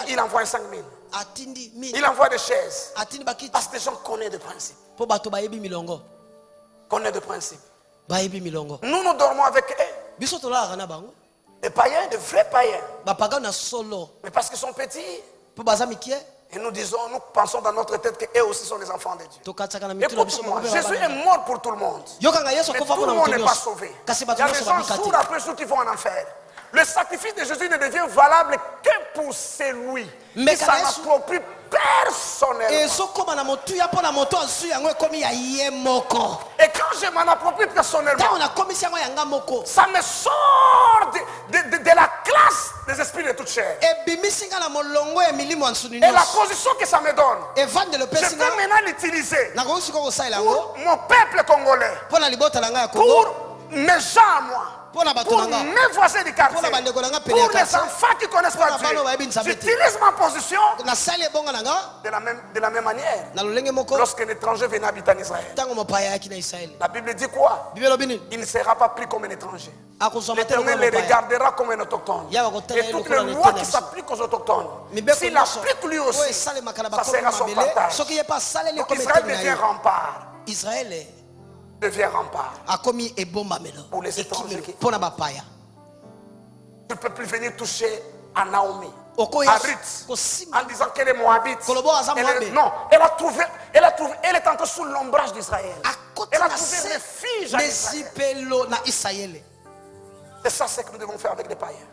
Il envoie 5 000. Il envoie des chaises. Parce que les gens connaissent des principes. Connaissent des principes. Nous dormons avec eux. Des païens, de vrais païens. Mais parce qu'ils sont petits. Et nous pensons dans notre tête qu'eux aussi sont les enfants de Dieu. Écoute-moi, Jésus est mort pour tout le monde. Mais tout le monde n'est pas sauvé. Il y a des gens jour après jour qui vont en enfer. Le sacrifice de Jésus ne devient valable que pour celui qui s'en approprie personnellement. Et quand je m'en approprie personnellement, ça me sort de la classe des esprits de toute chair. Et la position que ça me donne, je peux maintenant l'utiliser pour mon peuple congolais, pour mes gens à moi, pour mes voisins du quartier, pour les enfants qui connaissent pas Dieu. J'utilise ma position de la même manière. Lorsqu'un étranger venait habiter en Israël, la Bible dit quoi? Il ne sera pas pris comme un étranger. L'Éternel les regardera comme un autochtone. Et toutes les lois qui s'appliquent aux autochtones, s'il applique lui aussi, ça sera son partage. Donc Israël devient rempart. Devient rempart pour les étrangers. Tu ne peux plus venir toucher à Naomi, à Ruth, en disant qu'elle est moabite. Non, elle est entrée sous l'ombrage d'Israël. Elle a trouvé refuge à Israël. C'est ça ce que nous devons faire avec les païens.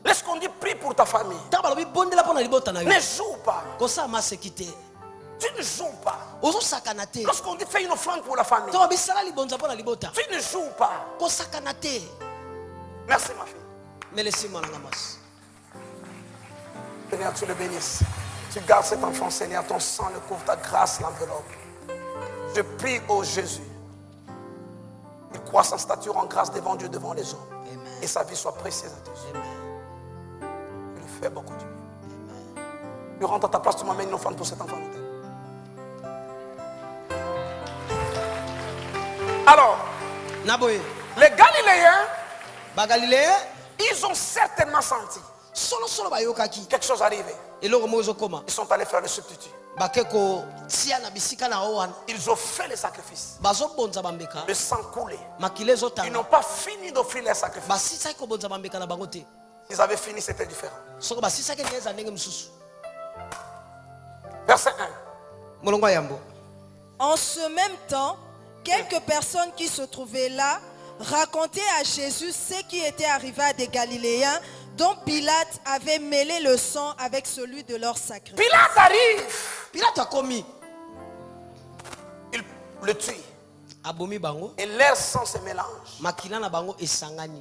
Lorsqu'on dit prie pour ta famille, ne joue pas. Tu ne joues pas. Lorsqu'on dit fais une offrande pour la famille, tu ne joues pas. Merci ma fille. Seigneur, tu le bénisses. Tu gardes cet enfant, Seigneur, ton sang le couvre, ta grâce l'enveloppe. Je prie au Jésus. Il croit sa stature en grâce devant Dieu, devant les hommes. Amen. Et sa vie soit précieuse à tous. Il lui fait beaucoup de bien. Tu rentres à ta place, tu m'amènes une offrande pour cet enfant. Alors, les Galiléens Ils ont certainement senti quelque chose arriver. Ils sont allés faire le substitut. Ils ont fait les sacrifices. Le sang coulait. Ils n'ont pas fini d'offrir les sacrifices. Ils avaient fini, c'était différent. Verset 1. En ce même temps, quelques personnes qui se trouvaient là racontaient à Jésus ce qui était arrivé à des Galiléens dont Pilate avait mêlé le sang avec celui de leur sacrifice. Pilate arrive. Pilate a commis. Il le tue. Et leur sang se mélange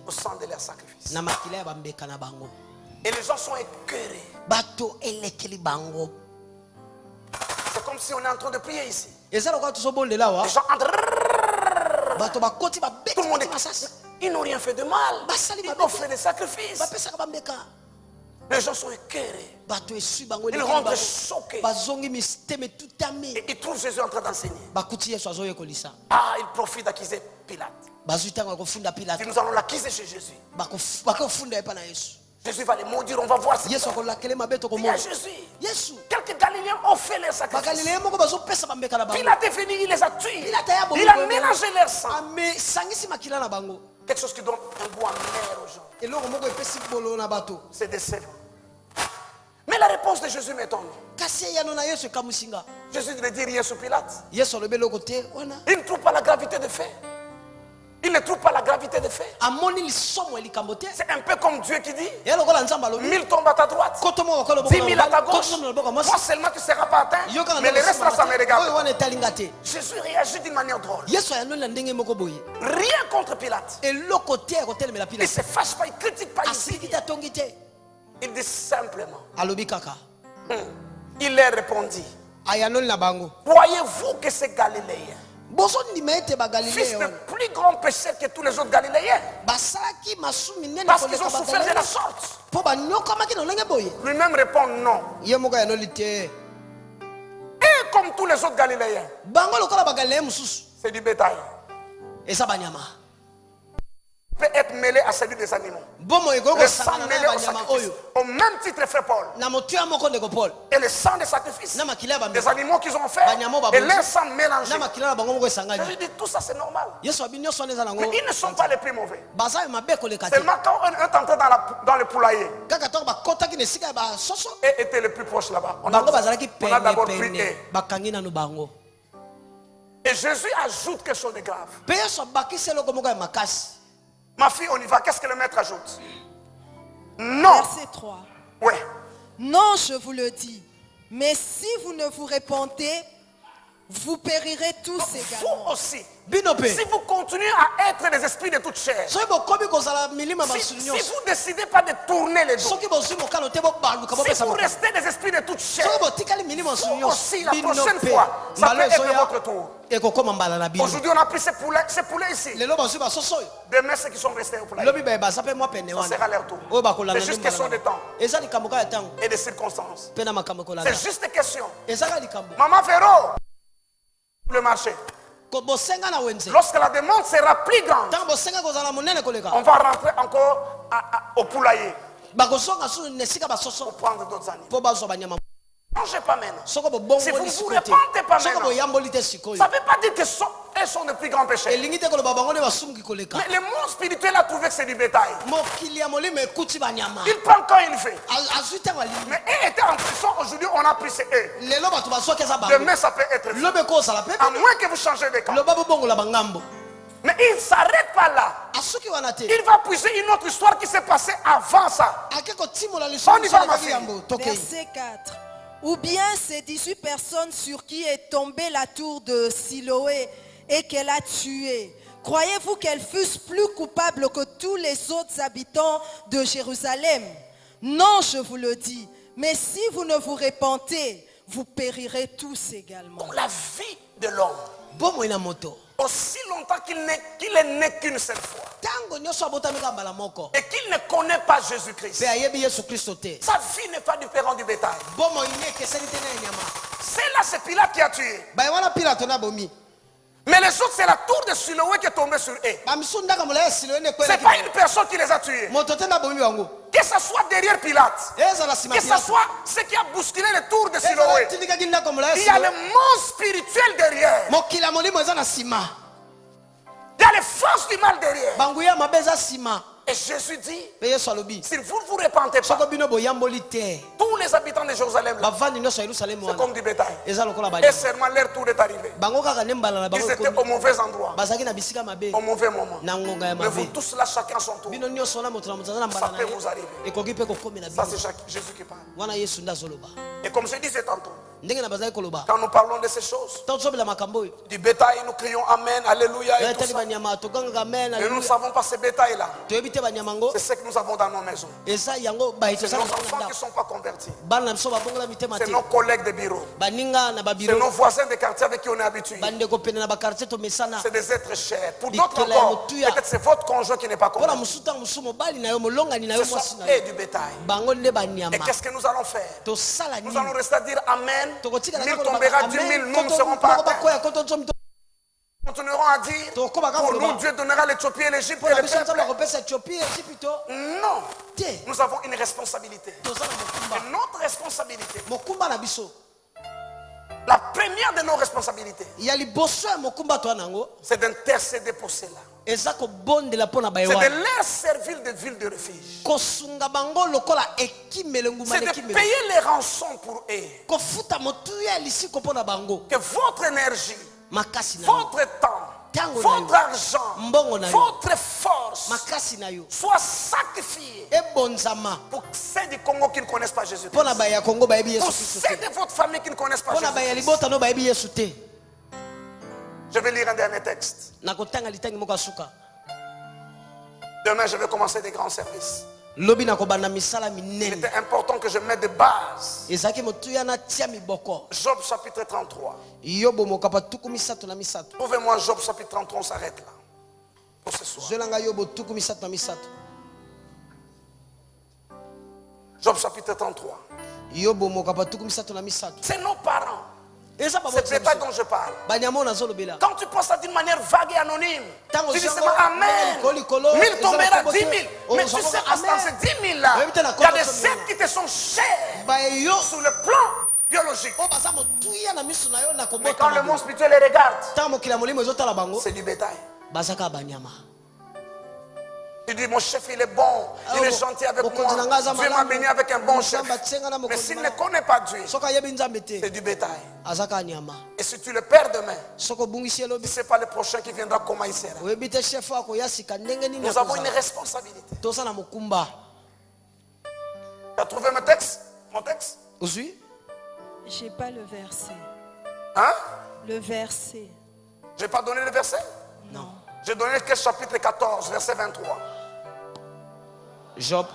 au sang de leur sacrifice. Et les gens sont écœurés. C'est comme si on est en train de prier ici. Les gens entrent. Tout le monde est... Ils n'ont rien fait de mal. Ils ont fait des sacrifices. Les gens sont écœurés. Ils rentrent choqués. Et ils trouvent Jésus en train d'enseigner. Ah, ils profitent d'accuser Pilate. Si nous allons l'accuser chez Jésus, Jésus va les maudire, on va voir ce qu'il y a Jésus. Quelques Galiléens ont fait les sacrifices. Pilate est venu, il les a tués. Il a mélangé leur sang. Quelque chose qui donne un goût amer aux gens. C'est décevant. Mais la réponse de Jésus m'étonne. Jésus ne dit rien sur Pilate. Il ne trouve pas la gravité des faits. Il ne trouve pas la gravité des faits. C'est un peu comme Dieu qui dit 1000 tombent à ta droite, 10 000 à ta gauche. Moi seulement tu ne seras pas atteint, mais le reste là ça me regarde. Jésus réagit d'une manière drôle. Rien contre Pilate. Il ne se fâche pas, il ne critique pas ici. Il dit simplement. Il leur répondit. Croyez-vous que c'est Galiléen, fils de plus grand pécheur que tous les autres Galiléens, parce qu'ils ont souffert de la sorte? Lui-même répond non. Et comme tous les autres Galiléens, c'est du bétail. Peut être mêlé à celui des animaux. Le sang mêlé au sacrifice. Au même titre, frère Paul. Et le sang des sacrifices des animaux qu'ils ont fait et leur sang mélangé. Je dis tout ça c'est normal. Mais ils ne sont pas les plus mauvais. Seulement quand on est entré dans le poulailler et était le plus proche là-bas, on a d'abord prié. Et Jésus ajoute quelque chose de grave. Ma fille, on y va. Qu'est-ce que le maître ajoute? Non. Verset 3. Ouais. Non, je vous le dis. Mais si vous ne vous repentez, vous périrez tous également. Vous aussi. Si vous continuez à être des esprits de toute chair, si vous décidez pas de tourner les dos, si vous restez des esprits de toute chair, vous aussi, la prochaine fois, ça peut être votre tour. Aujourd'hui, on a pris ces poulets ici. Demain, ceux qui sont restés au poulailler, ça sera leur tour. C'est juste question de temps et de circonstances. C'est juste question. Maman Véro, le marché. Lorsque la demande sera plus grande, on va rentrer encore au poulailler pour prendre d'autres animaux. Ne changez pas maintenant. Si vous ne vous repentez pas maintenant, ça ne veut pas dire qu'elles sont de plus grands péchés. Mais le monde spirituel a trouvé que c'est du bétail. Il prend quand il fait. Mais eux étaient en prison, aujourd'hui on a pris c'est eux. Demain ça peut être fait. À moins que vous changez de camp. Mais il ne s'arrête pas là. Il va puiser une autre histoire qui s'est passée avant ça. On y va, ma fille. Verset 4. Ou bien ces 18 personnes sur qui est tombée la tour de Siloé et qu'elle a tué. Croyez-vous qu'elles fussent plus coupables que tous les autres habitants de Jérusalem? Non, je vous le dis. Mais si vous ne vous repentez, vous périrez tous également. Donc la vie de l'homme, aussi longtemps qu'il est né qu'une seule fois, et qu'il ne connaît pas Jésus-Christ, sa vie n'est pas différente du bétail. C'est là, c'est Pilate qui a tué. Mais les autres, c'est la tour de Siloé qui est tombée sur eux. C'est pas une personne qui les a tués. Que ce soit derrière Pilate, que ce soit ce qui a bousculé les tours de Siloé, il y a le monde spirituel derrière. Il y a les forces du mal derrière. Et Jésus dit, si vous ne vous repentez pas, tous les habitants de Jérusalem, c'est comme du bétail. Et seulement leur tour est arrivé. Ils étaient au mauvais endroit, au mauvais moment. Mais vous tous là, chacun son tour. Ça peut vous arriver. Ça c'est Jésus qui parle. Et comme je disais tantôt, quand nous parlons de ces choses, du bétail, nous crions Amen, Alléluia et tout ça. Mais nous ne savons pas ce bétail-là. C'est ce que nous avons dans nos maisons. C'est nos enfants qui ne sont pas convertis. C'est nos collègues de bureau. C'est nos voisins de quartier avec qui on est habitué. C'est des êtres chers. Pour d'autres encore, peut-être c'est votre conjoint qui n'est pas converti. Ce sont du bétail. Et qu'est-ce que nous allons faire? Nous allons rester à dire Amen. 1000 tombera, 10 000, nous ne serons pas atteints. Nous continuerons à dire, pour nous Dieu donnera l'Éthiopie et l'Égypte et les peuples. Non, nous avons une responsabilité. Et notre responsabilité, la première de nos responsabilités, c'est d'intercéder pour cela. C'est de leur servir de ville de refuge. C'est de payer les rançons pour eux. Que votre énergie, votre temps, votre argent, votre force soit sacrifié pour ceux du Congo qui ne connaissent pas Jésus-Christ. Pour ceux de votre famille qui ne connaissent pas Jésus-Christ. Je vais lire un dernier texte. Demain, je vais commencer des grands services. Il était important que je mette des bases. Job chapitre 33. Trouvez-moi Job chapitre 33, on s'arrête là. Pour ce soir. Job chapitre 33. C'est nos parents. C'est bétail dont je parle. Quand tu penses ça d'une manière vague et anonyme, tu dis seulement Amen. 1000 tombera, 10 000. Mais tu sais, dans ces 10 000 là, il y a des êtres qui te sont chers sur le plan biologique. Mais quand le monde spirituel les regarde, c'est du bétail. Tu dis mon chef il est bon, il est gentil avec moi, Dieu m'a béni avec un bon chef. Mais s'il ne connaît pas Dieu, c'est du bétail. Et si tu le perds demain, tu ne sais pas le prochain qui viendra comment il sera. Nous avons une responsabilité. Tu as trouvé mon texte? J'ai pas le verset. Hein? Le verset. Je n'ai pas donné le verset? Non. J'ai donné le chapitre 14, verset 23. Job.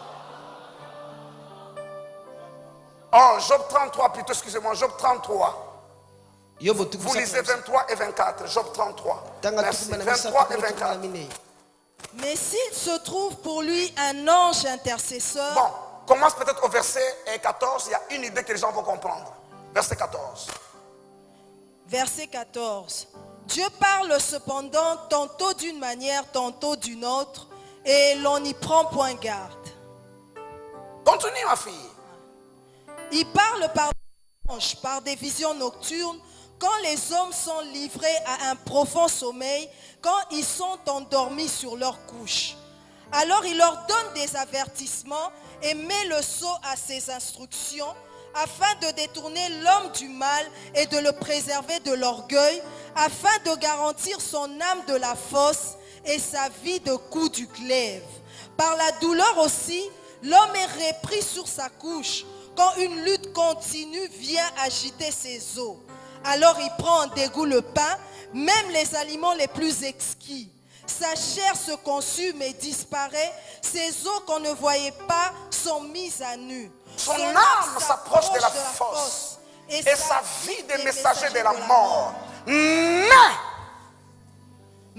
Oh, Job 33 plutôt, excusez-moi, Job 33. Vous lisez 23 et 24, Job 33. Merci, 23 et 24. Mais s'il se trouve pour lui un ange intercesseur. Bon, commence peut-être au verset 14, il y a une idée que les gens vont comprendre. Verset 14. Verset 14. Dieu parle cependant tantôt d'une manière, tantôt d'une autre, et l'on n'y prend point garde. Continue ma fille. Il parle par des visions nocturnes, quand les hommes sont livrés à un profond sommeil, quand ils sont endormis sur leur couche. Alors il leur donne des avertissements et met le sceau à ses instructions, afin de détourner l'homme du mal et de le préserver de l'orgueil, afin de garantir son âme de la fosse et sa vie de coups du glaive. Par la douleur aussi, l'homme est repris sur sa couche, quand une lutte continue vient agiter ses os. Alors il prend en dégoût le pain, même les aliments les plus exquis. Sa chair se consume et disparaît, ses os qu'on ne voyait pas sont mis à nu. Son âme s'approche de la fosse et sa vie des messagers de la mort.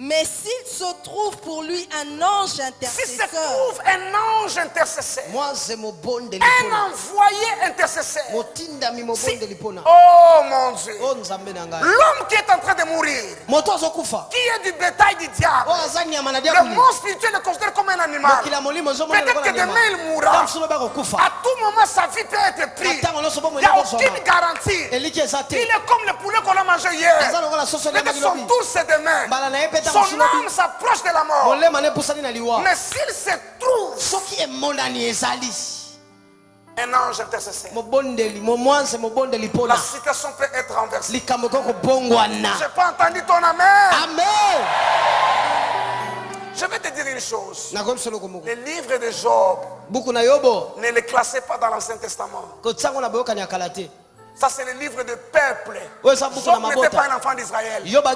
Mais s'il se trouve pour lui un ange intercesseur, si se trouve un ange intercesseur, un envoyé intercesseur, oh mon Dieu, l'homme qui est en train de mourir, qui est du bétail du diable, le monde spirituel le considère comme un animal. Peut-être que demain il mourra. À tout moment sa vie peut être prise. Il n'y a aucune garantie. Il est comme le poulet qu'on a mangé hier. Peut-être son tour c'est demain. Son âme s'approche de la mort. Mais s'il se trouve un ange intercesseur, la situation peut être renversée. Je n'ai pas entendu ton amen. Amen. Je vais te dire une chose. Les livres de Job, ne les classez pas dans l'Ancien Testament. Ça c'est le livre de peuple. Job n'était pas un enfant d'Israël. Job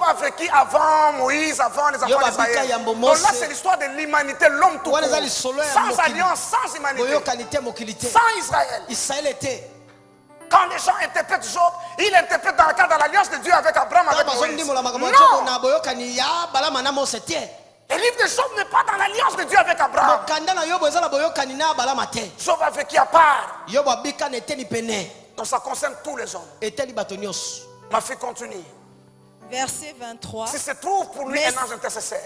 a vécu avant Moïse, avant les enfants d'Israël. Donc là c'est l'histoire de l'humanité, l'homme tout court. Sans alliance, sans humanité. Sans Israël. Quand les gens interprètent Job, ils interprètent dans le cadre de l'alliance de Dieu avec Abraham, avec Moïse. Non. Le livre de Job n'est pas dans l'alliance de Dieu avec Abraham. Job a vécu à part. Donc ça concerne tous les hommes. Ma fille continue. Verset 23. Si se trouve pour lui un ange intercesseur,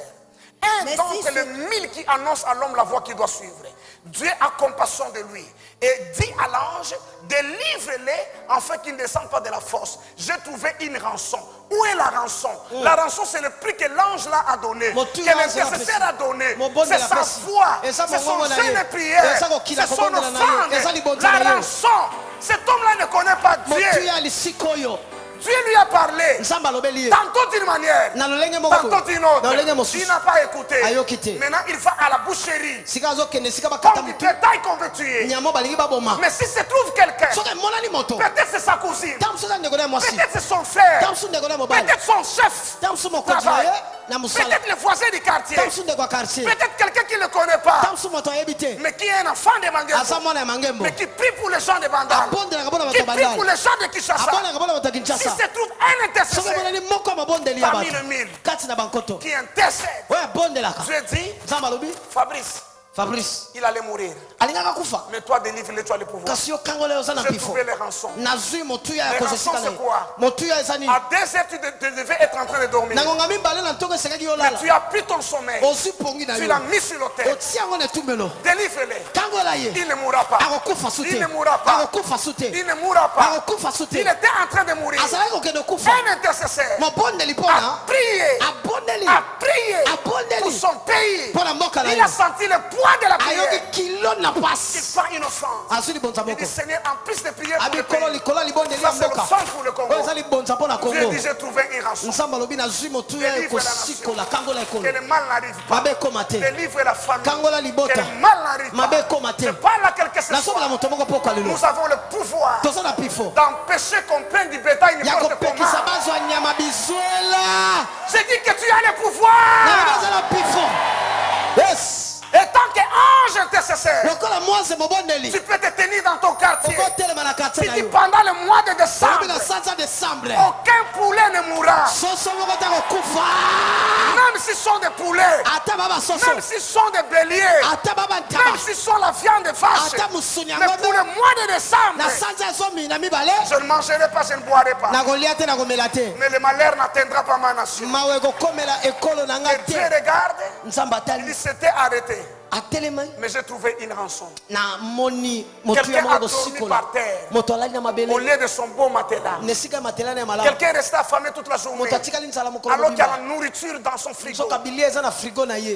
donc le mille qui annonce à l'homme la voie qu'il doit suivre, Dieu a compassion de lui et dit à l'ange, délivre-les afin qu'il ne descende pas de la force. J'ai trouvé une rançon. Où est la rançon? La rançon c'est le prix que l'ange là a donné, que l'intercesseur a donné. C'est sa foi, c'est son jeûne de prière, c'est son offrande. La rançon, cet homme là ne connaît pas Dieu. Dieu lui a parlé, tantôt d'une manière, tantôt d'une autre. Il n'a pas écouté. Maintenant il va à la boucherie, comme du bétail qu'on veut tuer. Mais si se trouve quelqu'un, peut-être c'est sa cousine, peut-être c'est son frère, peut-être son chef travail, peut-être le voisin du quartier, peut-être quelqu'un qui ne le connaît pas, mais qui est un enfant de Mangembo, mais qui prie pour les gens de Bandal, qui prie pour les gens de Kinshasa. Si se trouve un intercesseur parmi le mille qui intercède, Dieu dit, Fabrice, il allait mourir. Mais toi, délivre-le, tu as le pouvoir. J'ai trouvé les rançons. Les rançons, c'est quoi? À 2 heures, tu devais être en train de dormir. Mais tu as pris ton sommeil. Tu l'as mis sur l'autel. Délivre-le. Il ne mourra pas. Il ne mourra pas. Il ne mourra pas. Il était en train de mourir. Un intercesseur a prié pour son pays. Il a senti le poids de la prière. Il fait une offrande. Il dit, Seigneur, en plus de prier pour le pays, ça c'est le sang pour le Congo. Dieu dit, j'ai trouvé une rançon. Délivre la nation, que le mal n'arrive pas. Délivre la famille, que le mal n'arrive pas. Je parle à quelqu'un ce soir. Nous avons le pouvoir d'empêcher qu'on prenne du bétail n'importe comment. Je dis que tu as le pouvoir. Yes. Et tant qu'ange intercesseur, tu peux te tenir dans ton quartier. Si tu pendant le mois de décembre, aucun poulet ne mourra. Même s'ils sont des poulets, même s'ils sont des béliers, même s'ils sont la viande de vache. Mais pour le mois de décembre, je ne mangerai pas, je ne boirai pas. Mais le malheur n'atteindra pas ma nation. Et Dieu regarde, il s'était arrêté. Mais j'ai trouvé une rançon. Quelqu'un a dormi par terre au lieu de son beau matelas. Quelqu'un est resté affamé toute la journée alors qu'il y a la nourriture dans son frigo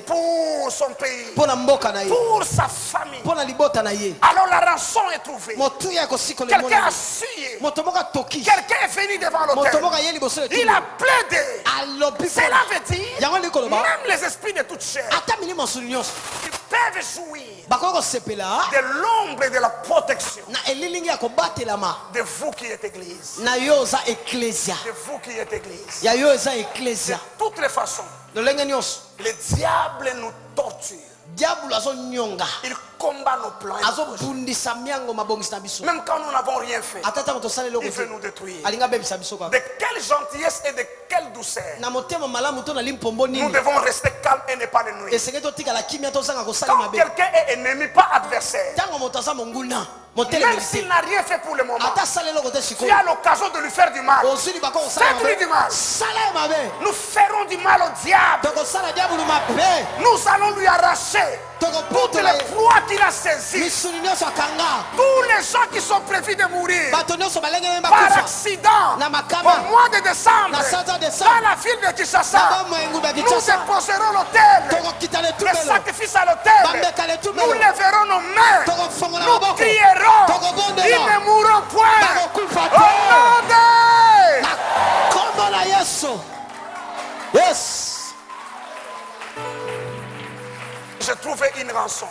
pour son pays, pour sa famille. Alors la rançon est trouvée. Quelqu'un a sué. Quelqu'un est venu devant l'autel. Il a plaidé. Cela veut dire même les esprits de toute chair peuvent jouir de l'ombre et de la protection de vous qui êtes église. De vous qui êtes église. De toutes les façons, le diable nous torture. Il combat nos plans. Même quand nous n'avons rien fait, il veut nous détruire. De quelle gentillesse et de quelle douceur nous devons rester calmes et ne pas les nuire. Quand quelqu'un est ennemi, pas adversaire, même s'il n'a rien fait pour le moment, tu as l'occasion de lui faire du mal. Fais-lui du mal. Nous ferons du mal au diable. Nous allons lui arracher toutes les proies qu'il a saisies. Tous les gens qui sont prévus de mourir par accident au mois de décembre dans la ville de Kinshasa, nous déposerons l'autel, le sacrifice à l'autel. Nous lèverons nos mains, nous crierons. Ils ne mourront point. Au nom de... Yes. J'ai trouvé une rançon.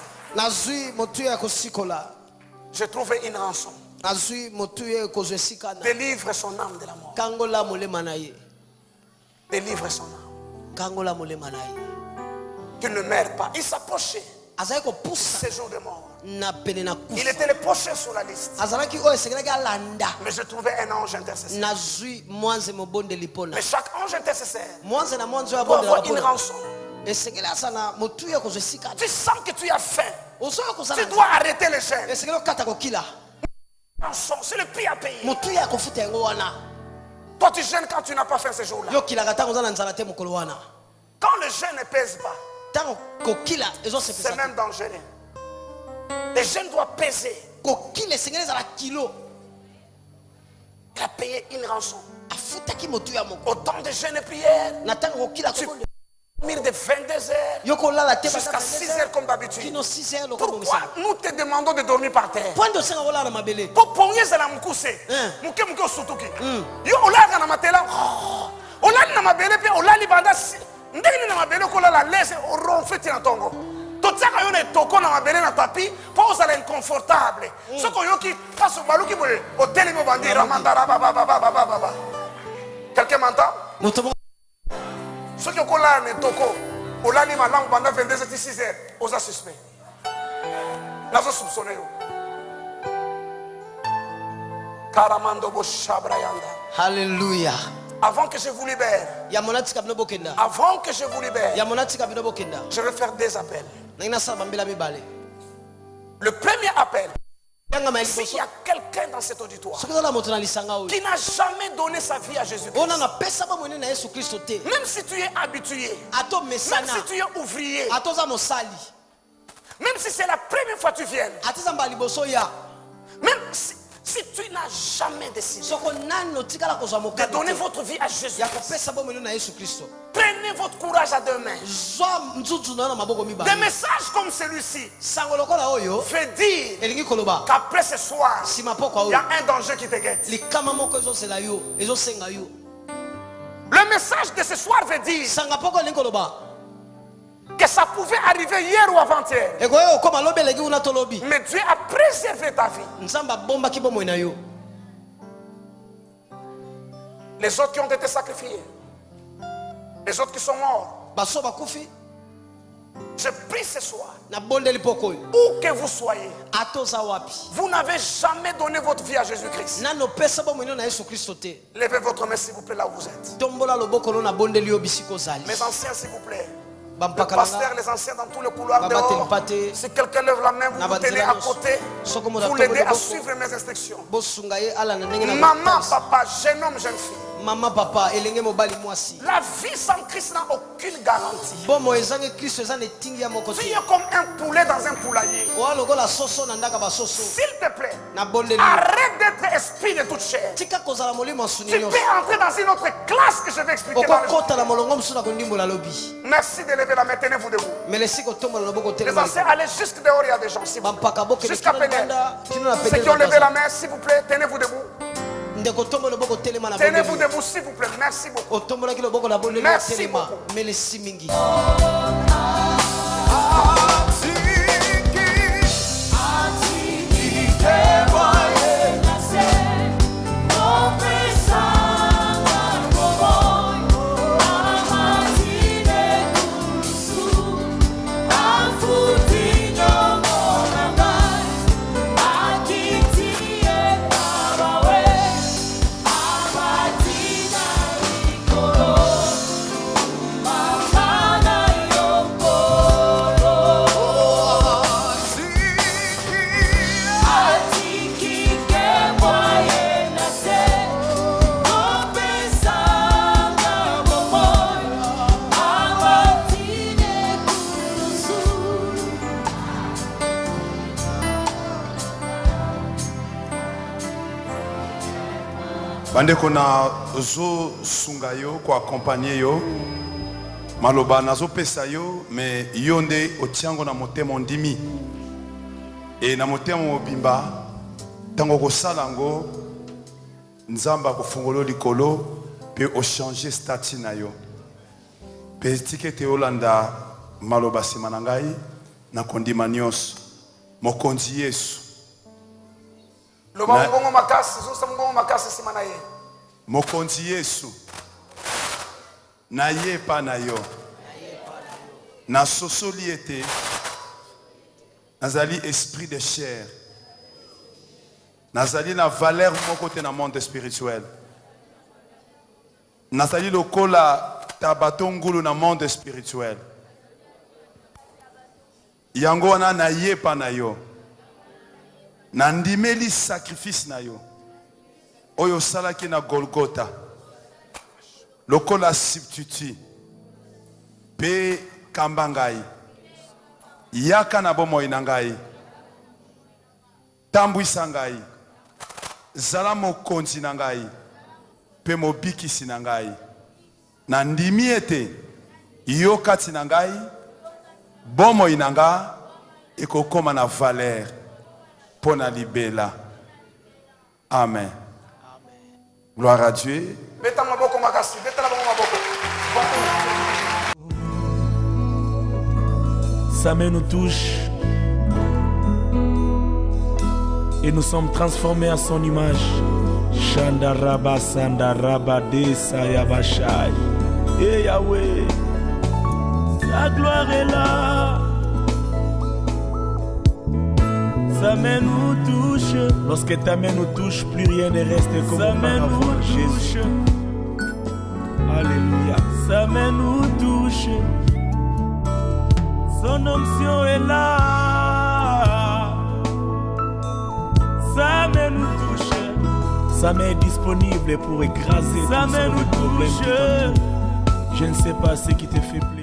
J'ai trouvé une rançon. Délivre son âme de la mort. Délivre son âme. Qu'il ne meure pas. Il s'approchait. Ces jours de mort. Il était le prochain sur la liste. Mais je trouvais un ange intercesseur. Mais chaque ange intercesseur doit avoir une rançon. Tu sens que tu as faim. Tu dois arrêter le jeûne. C'est le prix à payer. Toi tu jeûnes quand tu n'as pas faim ce jour-là. Quand le jeûne ne pèse pas, c'est même dangereux. Le jeûne doit peser. Il a payé une rançon. Autant de jeûne et prières. Tu dormir de 22h jusqu'à 6h comme d'habitude. Pourquoi nous te demandons de dormir par terre? Pour pogner la mukuse. Muke muke sutuki. Yo olaka na matela. Olali na mabele pe olali banda. Ndenge na mabele ko la laisse au ronfete na tongo. Totsaka yo na toko na mabele na tapis pour aux aller inconfortable. Ce ko yo ki passe baluki boye hôtel mo bandi ramandara baba. Quelqu'un m'entend? Ceux qui ont collé les tocos, au lani ma langue pendant 22h, 6h, aux suspects. Là, je soupçonne. Alléluia. Avant que je vous libère, avant que je vous libère, je vais faire des appels. Le premier appel, s'il y a quelqu'un dans cet auditoire qui n'a jamais donné sa vie à Jésus-Christ, même si tu es habitué, même si tu es ouvrier, même si c'est la première fois que tu viens, même si tu n'as jamais décidé de donner votre vie à Jésus-Christ, prenez votre courage à deux mains. Des messages comme celui-ci veut dire qu'après ce soir, il y a un danger qui te guette. Le message de ce soir veut dire que ça pouvait arriver hier ou avant-hier, mais Dieu a préservé ta vie. Les autres qui ont été sacrifiés, les autres qui sont morts, je prie ce soir, où que vous soyez, vous n'avez jamais donné votre vie à Jésus-Christ. Levez votre main s'il vous plaît là où vous êtes. Mes anciens s'il vous plaît, le pasteur, les anciens dans tous les couloirs dehors. Si quelqu'un lève la main, vous vous tenez à côté, vous l'aidez à suivre mes instructions. Maman, papa, jeune homme, jeune fille, Maman, papa, la vie sans Christ n'a aucune garantie. Tu es comme un poulet dans un poulailler. S'il te plaît, arrête d'être esprit de toute chair. Tu peux entrer dans une autre classe que je vais expliquer dans le jour. Merci de lever la main, tenez-vous debout. Les anciens, allez jusque dehors, il y a des gens. Jusqu'à Pénètre. Ceux qui ont levé la main, s'il vous plaît, tenez-vous debout. Tenez-vous debout s'il vous plaît. Merci beaucoup. Merci beaucoup. Bande kona zo sungayo kwa accompagner yo. Maloba nazo pesa yo mais yonde otiango na motema ondimi. Et na motema mobimba tango ko salango nzamba ko fungolo likolo pe o changer statut na yo. Pe tikete olanda maloba simanangai na kondima nyos mokonzi Yesu. Loba ngongo makasi zo sa ngongo makasi simana ye. Mokonzi Yesu. Na ye pa na yo. Na sosoliete. Nazali esprit de chair. Nazali na valeur mon côté dans le monde spirituel. Nazali lokola tabatongulu dans le monde spirituel. Yango wana na ye pa na yo. Na ndimeli sacrifice na yo. Oyo salaki na Golgotha. Lokola substitut. Pe kambangai. Yaka na bomo inangai. Tambwisa ngai. Zala mokonzi na ngai. Pe mobikisi na ngai. Na ndimi ete yo kati na ngai. Bomo inanga ekokoma na valeur pona libela. Amen. Gloire à Dieu. Sa main nous touche et nous sommes transformés à son image. Shandaraba Sandaraba Desayabashai. Et Yahweh, ta gloire est là. Sa main nous touche. Lorsque ta main nous touche, plus rien ne reste comme auparavant. Jésus. Alléluia. Sa main nous touche. Son onction est là. Sa main nous touche. Sa main est disponible pour écraser. Sa main nous touche. Je ne sais pas ce qui te fait plaisir.